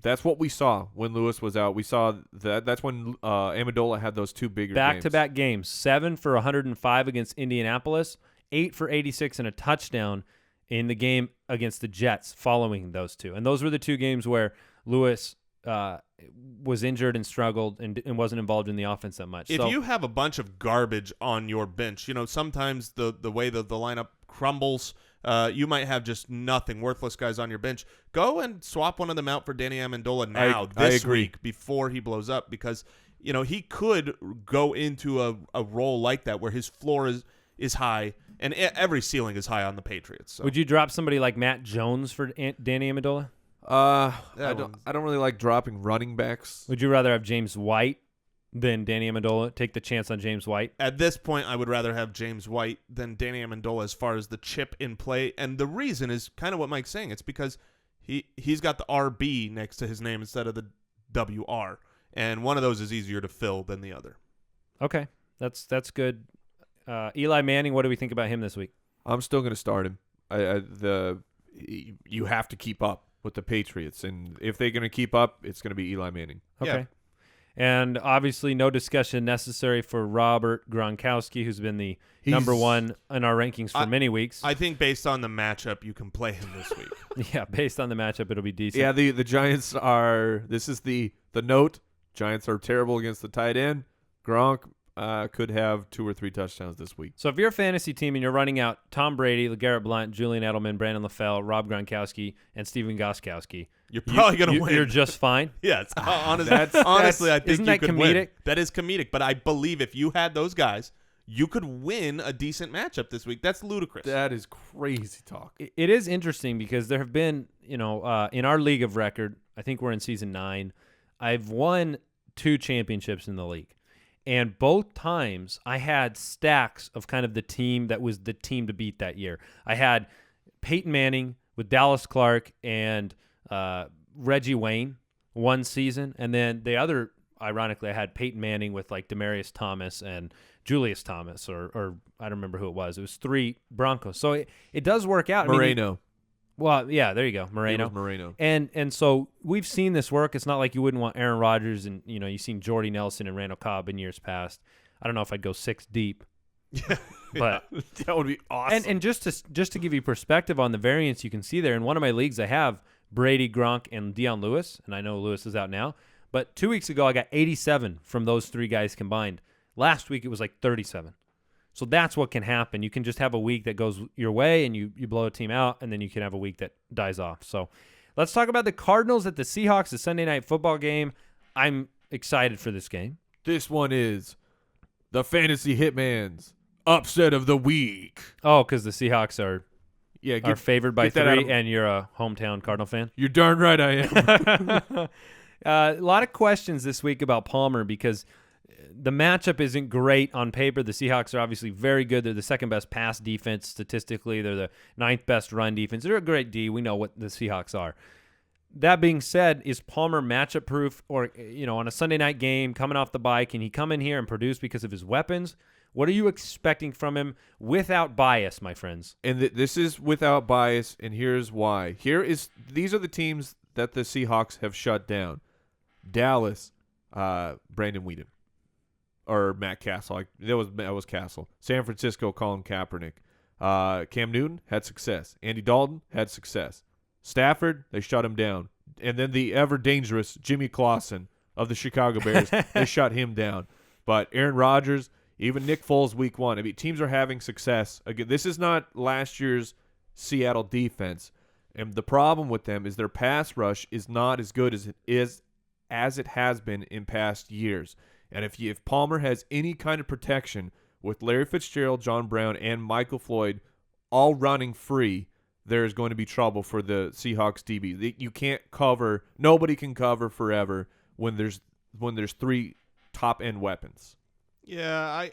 That's what we saw when Lewis was out. We saw that's when Amendola had those 2 bigger back-to-back games. 7 for 105 against Indianapolis, 8 for 86 and a touchdown in the game against the Jets following those 2. And those were the 2 games where Lewis was injured and struggled and wasn't involved in the offense that much. If you have a bunch of garbage on your bench, sometimes the way that the lineup crumbles, you might have just nothing, worthless guys on your bench. Go and swap one of them out for Danny Amendola now, this week, before he blows up, because he could go into a role like that where his floor is high and every ceiling is high on the Patriots. So. Would you drop somebody like Matt Jones for Danny Amendola? I don't really like dropping running backs. Would you rather have James White than Danny Amendola? Take the chance on James White? At this point, I would rather have James White than Danny Amendola as far as the chip in play. And the reason is kind of what Mike's saying. It's because he's got the RB next to his name instead of the WR. And one of those is easier to fill than the other. Okay. That's good. Eli Manning, what do we think about him this week? I'm still going to start him. You have to keep up with the Patriots, and if they're going to keep up, it's going to be Eli Manning. Okay. Yeah. And obviously no discussion necessary for Robert Gronkowski, who's been the number one in our rankings for many weeks. I think based on the matchup, you can play him this week. Yeah, based on the matchup, it'll be decent. Yeah, the Giants are – this is the note. Giants are terrible against the tight end. Gronk could have 2 or 3 touchdowns this week. So if you're a fantasy team and you're running out Tom Brady, LeGarrette Blount, Julian Edelman, Brandon LaFell, Rob Gronkowski, and Steven Gostkowski, you're probably going to win. You're just fine. Yes. Honestly, I think isn't you that could comedic? win. That is comedic, but I believe if you had those guys, you could win a decent matchup this week. That's ludicrous. That is crazy talk. It is interesting because there have been, in our league of record, I think we're in season 9, I've won 2 championships in the league. And both times I had stacks of kind of the team that was the team to beat that year. I had Peyton Manning with Dallas Clark and Reggie Wayne one season. And then the other, ironically, I had Peyton Manning with like Demaryius Thomas and Julius Thomas, or I don't remember who it was. It was 3 Broncos. So it does work out. Moreno. Well, yeah, there you go, Moreno. Moreno. And so we've seen this work. It's not like you wouldn't want Aaron Rodgers and you've seen Jordy Nelson and Randall Cobb in years past. I don't know if I'd go 6 deep. Yeah. But that would be awesome. And just to give you perspective on the variance you can see there, in one of my leagues I have Brady, Gronk, and Deion Lewis, and I know Lewis is out now. But 2 weeks ago I got 87 from those 3 guys combined. Last week it was like 37. So that's what can happen. You can just have a week that goes your way and you blow a team out, and then you can have a week that dies off. So let's talk about the Cardinals at the Seahawks, the Sunday night football game. I'm excited for this game. This one is the Fantasy Hitman's upset of the week. Oh, because the Seahawks are favored by 3, and you're a hometown Cardinal fan? You're darn right I am. A lot of questions this week about Palmer because the matchup isn't great on paper. The Seahawks are obviously very good. They're the second best pass defense statistically. They're the 9th best run defense. They're a great D. We know what the Seahawks are. That being said, is Palmer matchup proof, or on a Sunday night game coming off the bye, can he come in here and produce because of his weapons? What are you expecting from him without bias, my friends? And this is without bias, and here's why. These are the teams that the Seahawks have shut down. Dallas, Brandon Weeden. Or Matt Castle. That was Castle. San Francisco, Colin Kaepernick. Cam Newton had success. Andy Dalton had success. Stafford, they shut him down. And then the ever-dangerous Jimmy Clausen of the Chicago Bears, they shut him down. But Aaron Rodgers, even Nick Foles week 1. I mean, teams are having success. Again, this is not last year's Seattle defense. And the problem with them is their pass rush is not as good as it has been in past years. And if Palmer has any kind of protection with Larry Fitzgerald, John Brown, and Michael Floyd all running free, there is going to be trouble for the Seahawks DB. You can't cover. Nobody can cover forever when there's 3 top-end weapons. Yeah,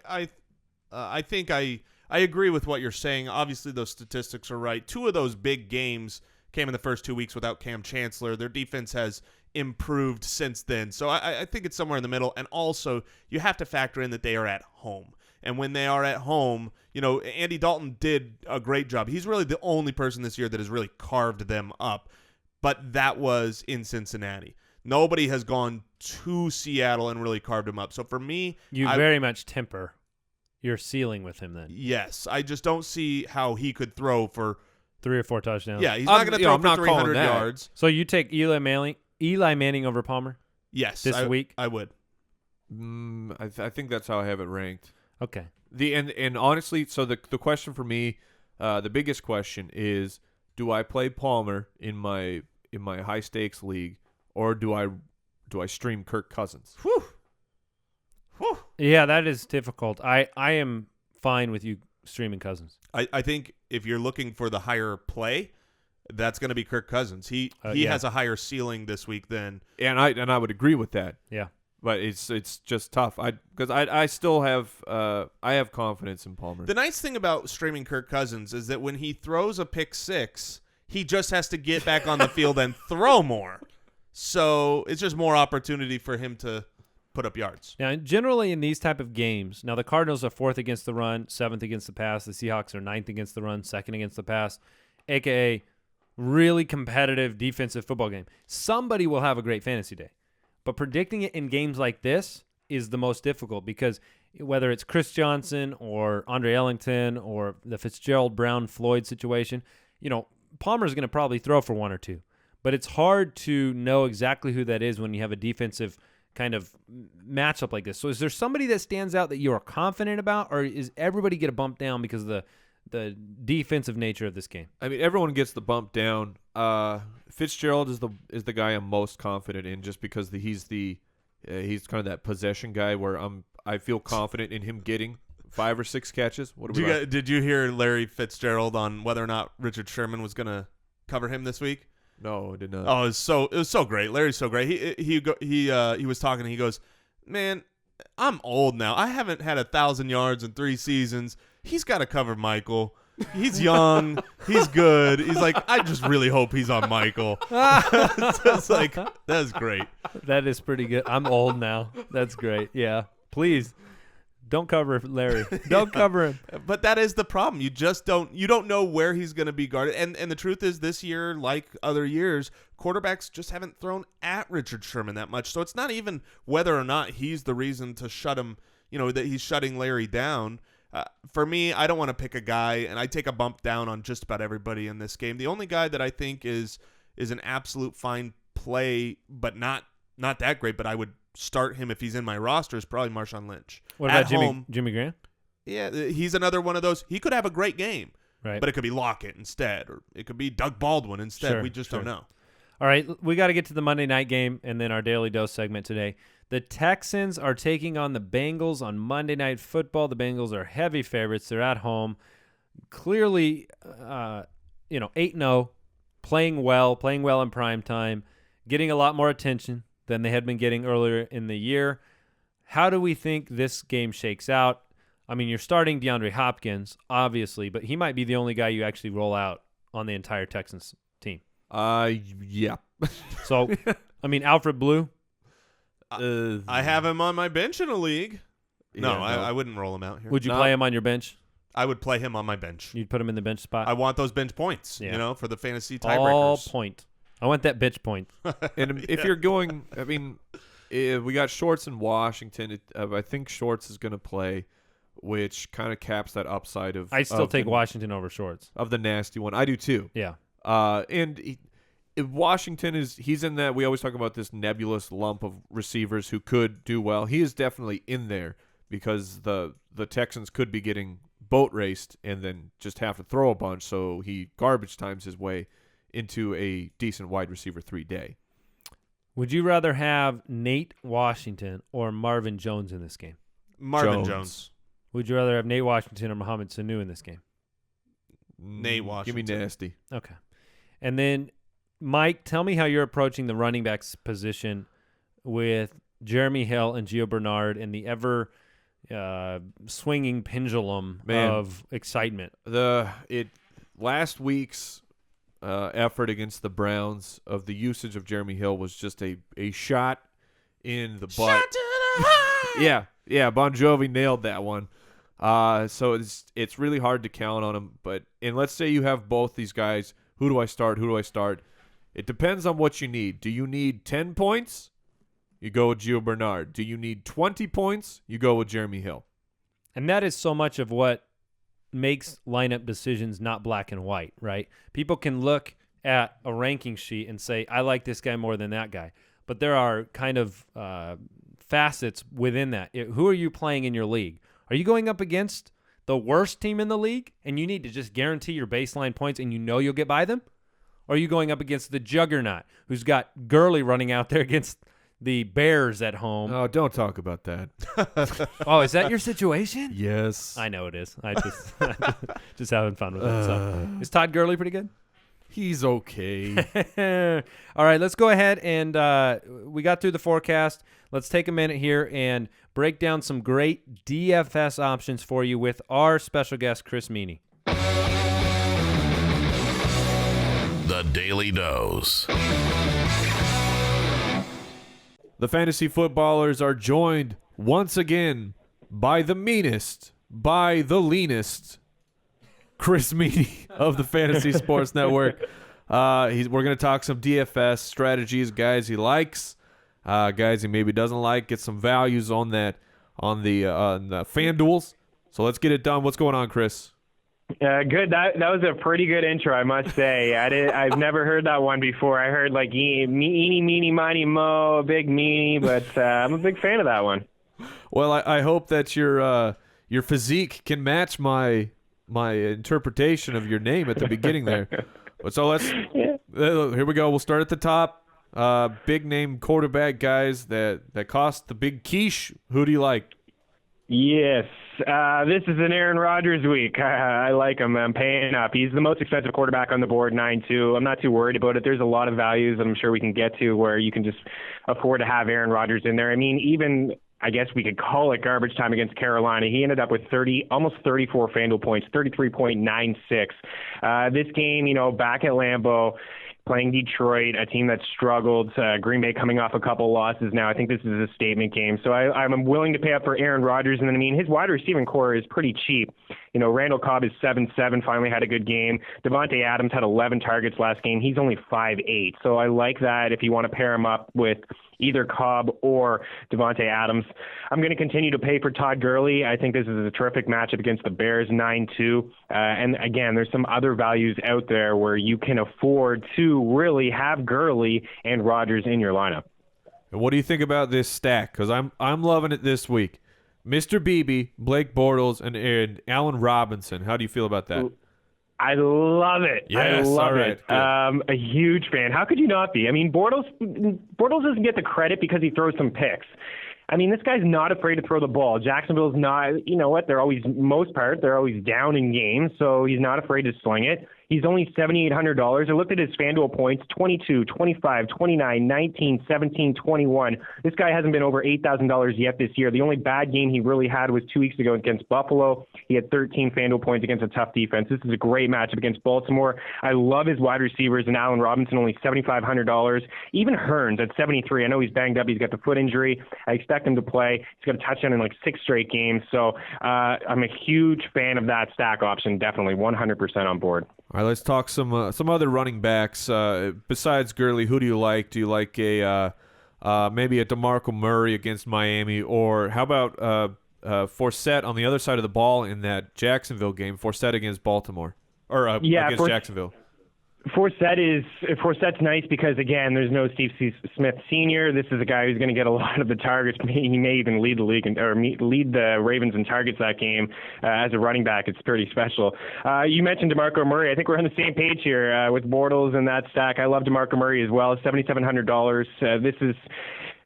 I think I agree with what you're saying. Obviously, those statistics are right. 2 of those big games came in the first 2 weeks without Cam Chancellor. Their defense has improved since then. So I think it's somewhere in the middle. And also, you have to factor in that they are at home. And when they are at home, Andy Dalton did a great job. He's really the only person this year that has really carved them up. But that was in Cincinnati. Nobody has gone to Seattle and really carved him up. So for me, you very much temper your ceiling with him then. Yes. I just don't see how he could throw for 3 or 4 touchdowns. Yeah, he's not going to throw for 300 yards. So you take Eli Manning over Palmer? Yes. This week? I would. I think that's how I have it ranked. Okay. And honestly, so the question for me, the biggest question is, do I play Palmer in my high stakes league, or do I stream Kirk Cousins? Whew. Whew. Yeah, that is difficult. I am fine with you streaming Cousins. I think if you're looking for the higher play, that's going to be Kirk Cousins. He has a higher ceiling this week than and I would agree with that. Yeah. But it's just tough. Because I still have I have confidence in Palmer. The nice thing about streaming Kirk Cousins is that when he throws a pick 6, he just has to get back on the field and throw more. So it's just more opportunity for him to put up yards. Now, generally in these type of games, now the Cardinals are 4th against the run, 7th against the pass. The Seahawks are 9th against the run, 2nd against the pass, a.k.a. really competitive defensive football game. Somebody will have a great fantasy day. But predicting it in games like this is the most difficult because whether it's Chris Johnson or Andre Ellington or the Fitzgerald, Brown, Floyd situation, Palmer's going to probably throw for 1 or 2. But it's hard to know exactly who that is when you have a defensive kind of matchup like this. So is there somebody that stands out that you are confident about, or is everybody get a bump down because of the defensive nature of this game? I mean, everyone gets the bump down. Fitzgerald is the guy I'm most confident in, just because he's kind of that possession guy where I feel confident in him getting 5 or 6 catches. Did you hear Larry Fitzgerald on whether or not Richard Sherman was going to cover him this week? No, I did not. Oh, it was so great. Larry's so great. He was talking and he goes, "Man, I'm old now. I haven't had 1,000 yards in 3 seasons. He's got to cover Michael. He's young. He's good." He's like, "I just really hope he's on Michael." It's like, that's great. That is pretty good. I'm old now. That's great. Yeah. Please don't cover Larry. Don't cover him. But that is the problem. You just don't know where he's going to be guarded. And the truth is, this year, like other years, quarterbacks just haven't thrown at Richard Sherman that much. So it's not even whether or not he's the reason to shut him, that he's shutting Larry down. For me, I don't want to pick a guy, and I take a bump down on just about everybody in this game. The only guy that I think is an absolute fine play, but not that great, but I would start him if he's in my roster, is probably Marshawn Lynch. What about Jimmy Graham? Yeah, he's another one of those. He could have a great game, right? But it could be Lockett instead, or it could be Doug Baldwin instead. Sure, we just don't know. All right, we got to get to the Monday night game and then our Daily Dose segment today. The Texans are taking on the Bengals on Monday Night Football. The Bengals are heavy favorites. They're at home. Clearly, 8-0, playing well in prime time, getting a lot more attention than they had been getting earlier in the year. How do we think this game shakes out? I mean, you're starting DeAndre Hopkins, obviously, but he might be the only guy you actually roll out on the entire Texans team. Yeah. So, I mean, Alfred Blue. I have him on my bench in a league. No, Yeah, I wouldn't roll him out here. Would you play him on your bench? I would play him on my bench. You'd put him in the bench spot? I want those bench points, for the fantasy tiebreakers. All point. I want that bitch point. And if you're going, I mean, we got Shorts in Washington. I think Shorts is going to play, which kind of caps that upside of. I still take Washington over Shorts. Of the nasty one. I do too. Yeah. If Washington he's in that, we always talk about this nebulous lump of receivers who could do well. He is definitely in there because the Texans could be getting boat raced and then just have to throw a bunch, so he garbage times his way into a decent wide receiver 3 day. Would you rather have Nate Washington or Marvin Jones in this game? Marvin Jones. Would you rather have Nate Washington or Mohamed Sanu in this game? Nate Washington. Give me nasty. Okay. And then, Mike, tell me how you're approaching the running backs position with Jeremy Hill and Gio Bernard and the ever swinging pendulum of excitement. Last week's effort against the Browns of the usage of Jeremy Hill was just a shot in the butt. Shot to the heart! Yeah, Bon Jovi nailed that one. So it's really hard to count on him. And let's say you have both these guys. Who do I start? It depends on what you need. Do you need 10 points? You go with Gio Bernard. Do you need 20 points? You go with Jeremy Hill. And that is so much of what makes lineup decisions not black and white, right? People can look at a ranking sheet and say, I like this guy more than that guy. But there are kind of facets within that. Who are you playing in your league? Are you going up against the worst team in the league and you need to just guarantee your baseline points and you know you'll get by them? Or are you going up against the juggernaut who's got Gurley running out there against the Bears at home? Oh, don't talk about that. Oh, is that your situation? Yes. I know it is. I just having fun with it. So. Is Todd Gurley pretty good? He's okay. All right, let's go ahead and we got through the forecast. Let's take a minute here and break down some great DFS options for you with our special guest, Chris Meaney. The Daily Dose. The fantasy footballers are joined once again by the meanest, by the leanest, Chris Meaney of the Fantasy Sports Network. We're going to talk some DFS strategies, guys he likes, guys he maybe doesn't like, get some values on the FanDuels. So let's get it done. What's going on, Chris? Good. That was a pretty good intro, I must say. I've never heard that one before. I heard like eeny, meeny, miny, mo, a big meanie, but I'm a big fan of that one. Well, I hope that your physique can match my interpretation of your name at the beginning there. So here we go. We'll start at the top. Big name quarterback guys that cost the big quiche. Who do you like? Yes. This is an Aaron Rodgers week. I like him. I'm paying up. He's the most expensive quarterback on the board, 9-2. I'm not too worried about it. There's a lot of values I'm sure we can get to where you can just afford to have Aaron Rodgers in there. I mean, even I guess we could call it garbage time against Carolina. He ended up with almost 34 FanDuel points, 33.96. This game, back at Lambeau, playing Detroit, a team that struggled. Green Bay coming off a couple losses now. I think this is a statement game. So I'm willing to pay up for Aaron Rodgers. And then, his wide receiving core is pretty cheap. Randall Cobb is 7-7, finally had a good game. Devontae Adams had 11 targets last game. He's only 5'8". So I like that if you want to pair him up with either Cobb or Devontae Adams. I'm going to continue to pay for Todd Gurley. I think this is a terrific matchup against the Bears, 9-2. And again, there's some other values out there where you can afford to really have Gurley and Rodgers in your lineup. And what do you think about this stack? Because I'm loving it this week. Mr. Beebe, Blake Bortles, and Allen Robinson. How do you feel about that? I love it. Yes, I love all right, it. A huge fan. How could you not be? Bortles doesn't get the credit because he throws some picks. This guy's not afraid to throw the ball. Jacksonville's not, you know what, they're always down in games, so he's not afraid to sling it. He's only $7,800. I looked at his FanDuel points, 22, 25, 29, 19, 17, 21. This guy hasn't been over $8,000 yet this year. The only bad game he really had was 2 weeks ago against Buffalo. He had 13 FanDuel points against a tough defense. This is a great matchup against Baltimore. I love his wide receivers, and Allen Robinson only $7,500. Even Hearns at 73. I know he's banged up. He's got the foot injury. I expect him to play. He's got a touchdown in like 6 straight games. So I'm a huge fan of that stack option. Definitely 100% on board. All right, let's talk some other running backs. Besides Gurley, who do you like? Do you like maybe a DeMarco Murray against Miami, or how about Forsett on the other side of the ball in that Jacksonville game? Forsett against Baltimore, or against Jacksonville. Forsett's nice because, again, there's no Steve Smith Sr. This is a guy who's going to get a lot of the targets. He may even lead the league lead the Ravens in targets that game as a running back. It's pretty special. You mentioned DeMarco Murray. I think we're on the same page here with Bortles and that stack. I love DeMarco Murray as well. $7,700. This is...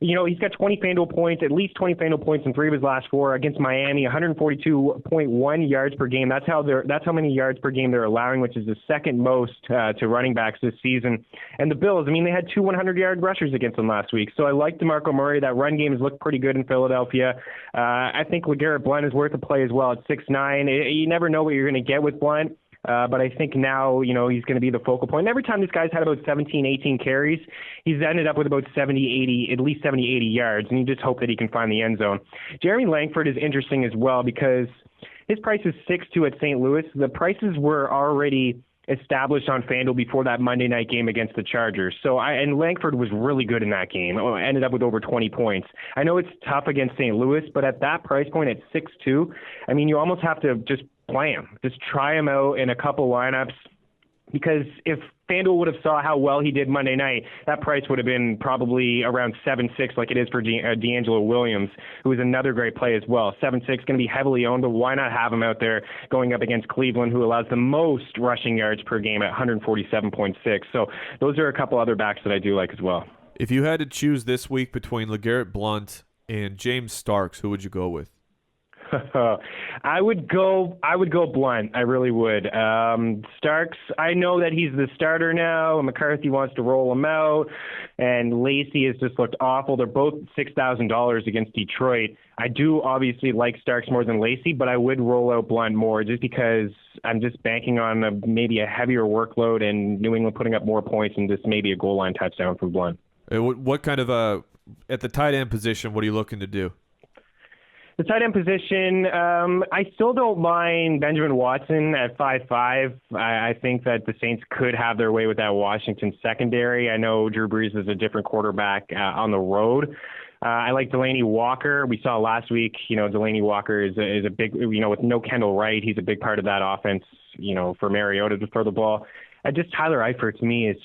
he's got 20 FanDuel points, at least 20 FanDuel points in 3 of his last 4 against Miami, 142.1 yards per game. That's how many yards per game they're allowing, which is the second most to running backs this season. And the Bills, they had 2 100-yard rushers against them last week. So I like DeMarco Murray. That run game has looked pretty good in Philadelphia. I think LeGarrette Blount is worth a play as well at 6'9". You never know what you're going to get with Blount. But I think now, he's going to be the focal point. And every time this guy's had about 17, 18 carries, he's ended up with about 70, 80, at least 70, 80 yards. And you just hope that he can find the end zone. Jeremy Langford is interesting as well because his price is 6-2 at St. Louis. The prices were already established on FanDuel before that Monday night game against the Chargers. And Langford was really good in that game. Ended up with over 20 points. I know it's tough against St. Louis, but at that price point at 6-2, you almost have to just play him. Just try him out in a couple lineups, because if FanDuel would have saw how well he did Monday night, that price would have been probably around 7-6 like it is for D'Angelo Williams, who is another great play as well. 7-6, going to be heavily owned, but why not have him out there going up against Cleveland, who allows the most rushing yards per game at 147.6. So those are a couple other backs that I do like as well. If you had to choose this week between LeGarrette Blount and James Starks, who would you go with? I would go Blount. I really would. Starks, I know that he's the starter now. McCarthy wants to roll him out, and Lacey has just looked awful. They're both $6,000 against Detroit. I do obviously like Starks more than Lacey, but I would roll out Blount more just because I'm just banking on maybe a heavier workload and New England putting up more points and just maybe a goal line touchdown from Blount. What kind of at the tight end position, what are you looking to do? The tight end position, I still don't mind Benjamin Watson at 5'5". I think that the Saints could have their way with that Washington secondary. I know Drew Brees is a different quarterback on the road. I like Delaney Walker. We saw last week, Delaney Walker is a big, with no Kendall Wright, he's a big part of that offense, for Mariota to throw the ball. Just Tyler Eifert to me is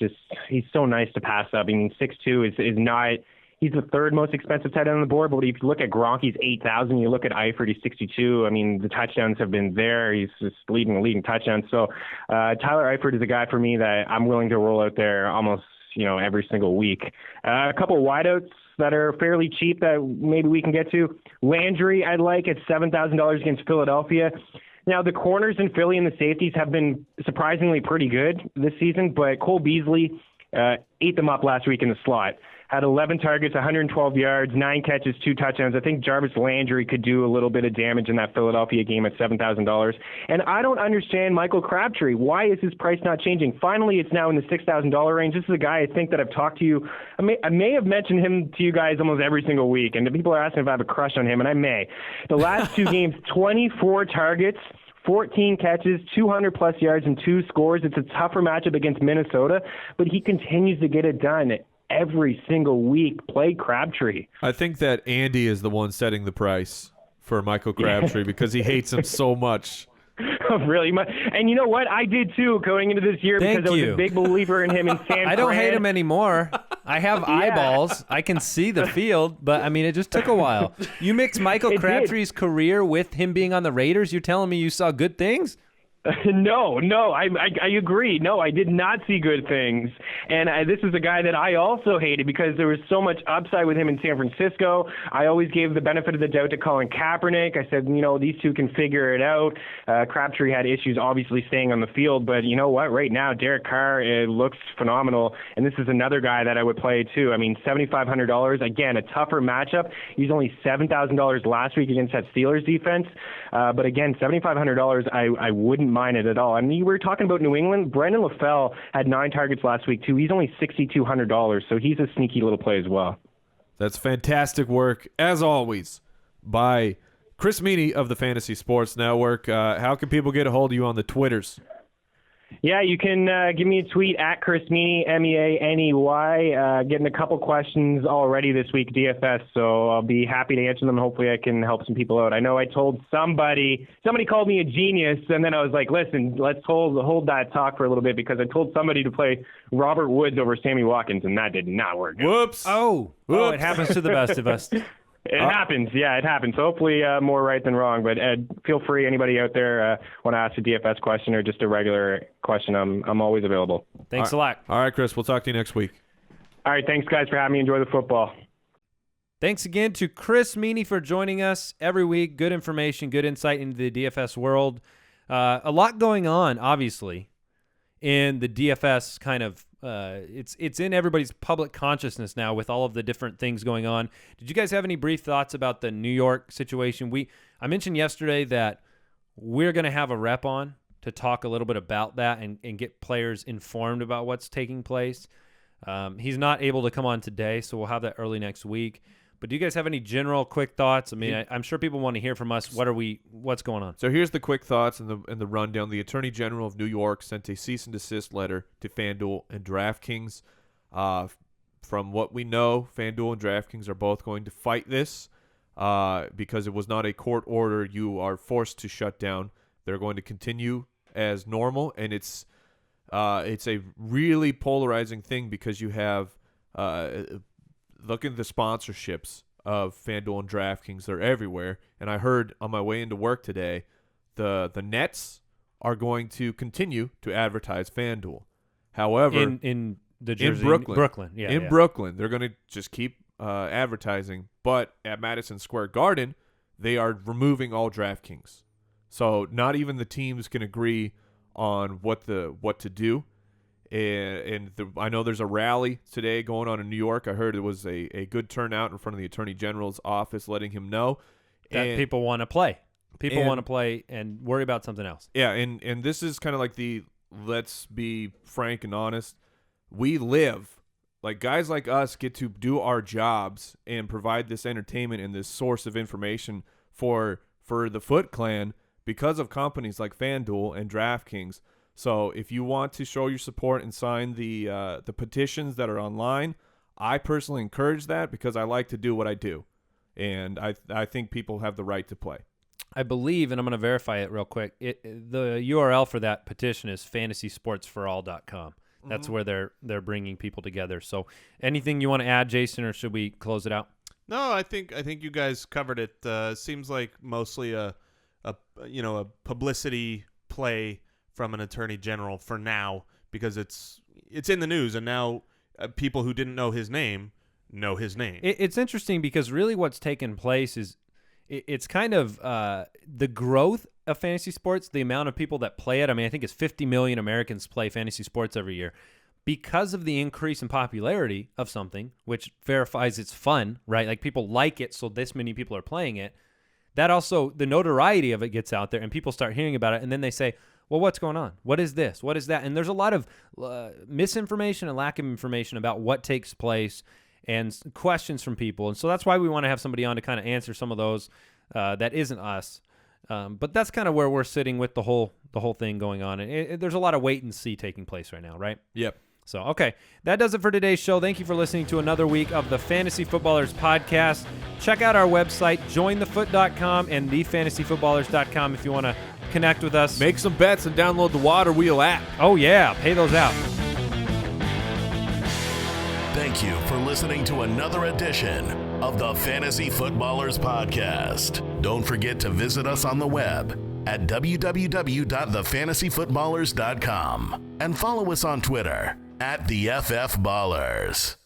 he's so nice to pass up. I mean, 6'2" is not. He's the third most expensive tight end on the board, but if you look at Gronk, he's 8,000. You look at Eifert, he's 62. I mean, the touchdowns have been there. He's just leading touchdowns. So Tyler Eifert is a guy for me that I'm willing to roll out there almost, every single week. A couple wideouts that are fairly cheap that maybe we can get to. Landry, I'd like at $7,000 against Philadelphia. Now, the corners in Philly and the safeties have been surprisingly pretty good this season, but Cole Beasley ate them up last week in the slot. Had 11 targets, 112 yards, 9 catches, 2 touchdowns. I think Jarvis Landry could do a little bit of damage in that Philadelphia game at $7,000. And I don't understand Michael Crabtree. Why is his price not changing? Finally, it's now in the $6,000 range. This is a guy I think that I've talked to you. I may have mentioned him to you guys almost every single week, and people are asking if I have a crush on him, and I may. The last 2 games, 24 targets, 14 catches, 200-plus yards, and 2 scores. It's a tougher matchup against Minnesota, but he continues to get it done every single week. Play Crabtree. I think that Andy is the one setting the price for Michael Crabtree because he hates him so much. Really? And you know what? I did too going into this year because I was a big believer in him in San I don't hate him anymore. I have eyeballs. I can see the field, but I mean, it just took a while. You mix Michael Crabtree's career with him being on the Raiders. You're telling me you saw good things? No, I agree. No, I did not see good things. And this is a guy that I also hated because there was so much upside with him in San Francisco. I always gave the benefit of the doubt to Colin Kaepernick. I said, these two can figure it out. Crabtree had issues obviously staying on the field, but you know what? Right now, Derek Carr looks phenomenal. And this is another guy that I would play too. I mean, $7,500. Again, a tougher matchup. He's only $7,000 last week against that Steelers defense. But again, $7,500, I wouldn't mind it at all. I mean, we were talking about New England. Brandon LaFell had 9 targets last week too. He's only $6,200, so he's a sneaky little play as well. That's fantastic work, as always, by Chris Meaney of the Fantasy Sports Network. How can people get a hold of you on the Twitters? Yeah, you can give me a tweet at Chris Meaney, Meaney. Getting a couple questions already this week, DFS, so I'll be happy to answer them. Hopefully I can help some people out. I know I told somebody called me a genius, and then I was like, listen, let's hold that talk for a little bit because I told somebody to play Robert Woods over Sammy Watkins, and that did not work. Whoops. Oh, it happens to the best of us. It happens. Yeah, it happens. So hopefully more right than wrong. But Ed, feel free. Anybody out there want to ask a DFS question or just a regular question, I'm always available. Thanks a lot. All right, Chris. We'll talk to you next week. All right. Thanks, guys, for having me. Enjoy the football. Thanks again to Chris Meaney for joining us every week. Good information, good insight into the DFS world. A lot going on, obviously, in the DFS kind of it's in everybody's public consciousness now with all of the different things going on. Did you guys have any brief thoughts about the New York situation? I mentioned yesterday that we're going to have a rep on to talk a little bit about that and get players informed about what's taking place. He's not able to come on today, so we'll have that early next week. But do you guys have any general quick thoughts? I mean, I'm sure people want to hear from us. What's going on? So here's the quick thoughts and the rundown. The Attorney General of New York sent a cease and desist letter to FanDuel and DraftKings. From what we know, FanDuel and DraftKings are both going to fight this because it was not a court order. You are forced to shut down. They're going to continue as normal, and it's a really polarizing thing because you have look at the sponsorships of FanDuel and DraftKings. They're everywhere. And I heard on my way into work today, the Nets are going to continue to advertise FanDuel. However, in the Jersey, Brooklyn. Yeah, Brooklyn, they're going to just keep advertising. But at Madison Square Garden, they are removing all DraftKings. So not even the teams can agree on what to do. I know there's a rally today going on in New York. I heard it was a good turnout in front of the Attorney General's office letting him know that people want to play. People want to play and worry about something else. Yeah, and this is kind of like let's be frank and honest. We live Like, guys like us get to do our jobs and provide this entertainment and this source of information for the Foot Clan because of companies like FanDuel and DraftKings. So if you want to show your support and sign the petitions that are online, I personally encourage that because I like to do what I do. And I think people have the right to play. I believe, and I'm going to verify it real quick, the URL for that petition is fantasysportsforall.com. That's where they're bringing people together. So anything you want to add, Jason, or should we close it out? No, I think you guys covered it. Seems like mostly a publicity play from an attorney general for now, because it's in the news, and now people who didn't know his name know his name. It's interesting because really what's taken place is it's kind of the growth of fantasy sports, the amount of people that play it. I mean, I think it's 50 million Americans play fantasy sports every year. Because of the increase in popularity of something, which verifies it's fun, right? Like, people like it, so this many people are playing it. That also, the notoriety of it gets out there, and people start hearing about it, and then they say, well, what's going on? What is this? What is that? And there's a lot of misinformation and lack of information about what takes place and questions from people. And so that's why we want to have somebody on to kind of answer some of those that isn't us. But that's kind of where we're sitting with the whole thing going on. And there's a lot of wait and see taking place right now, right? Yep. So, okay, that does it for today's show. Thank you for listening to another week of the Fantasy Footballers Podcast. Check out our website, jointhefoot.com and thefantasyfootballers.com if you want to connect with us. Make some bets and download the Water Wheel app. Oh, yeah, pay those out. Thank you for listening to another edition of the Fantasy Footballers Podcast. Don't forget to visit us on the web at www.thefantasyfootballers.com and follow us on Twitter @TheFFBallers.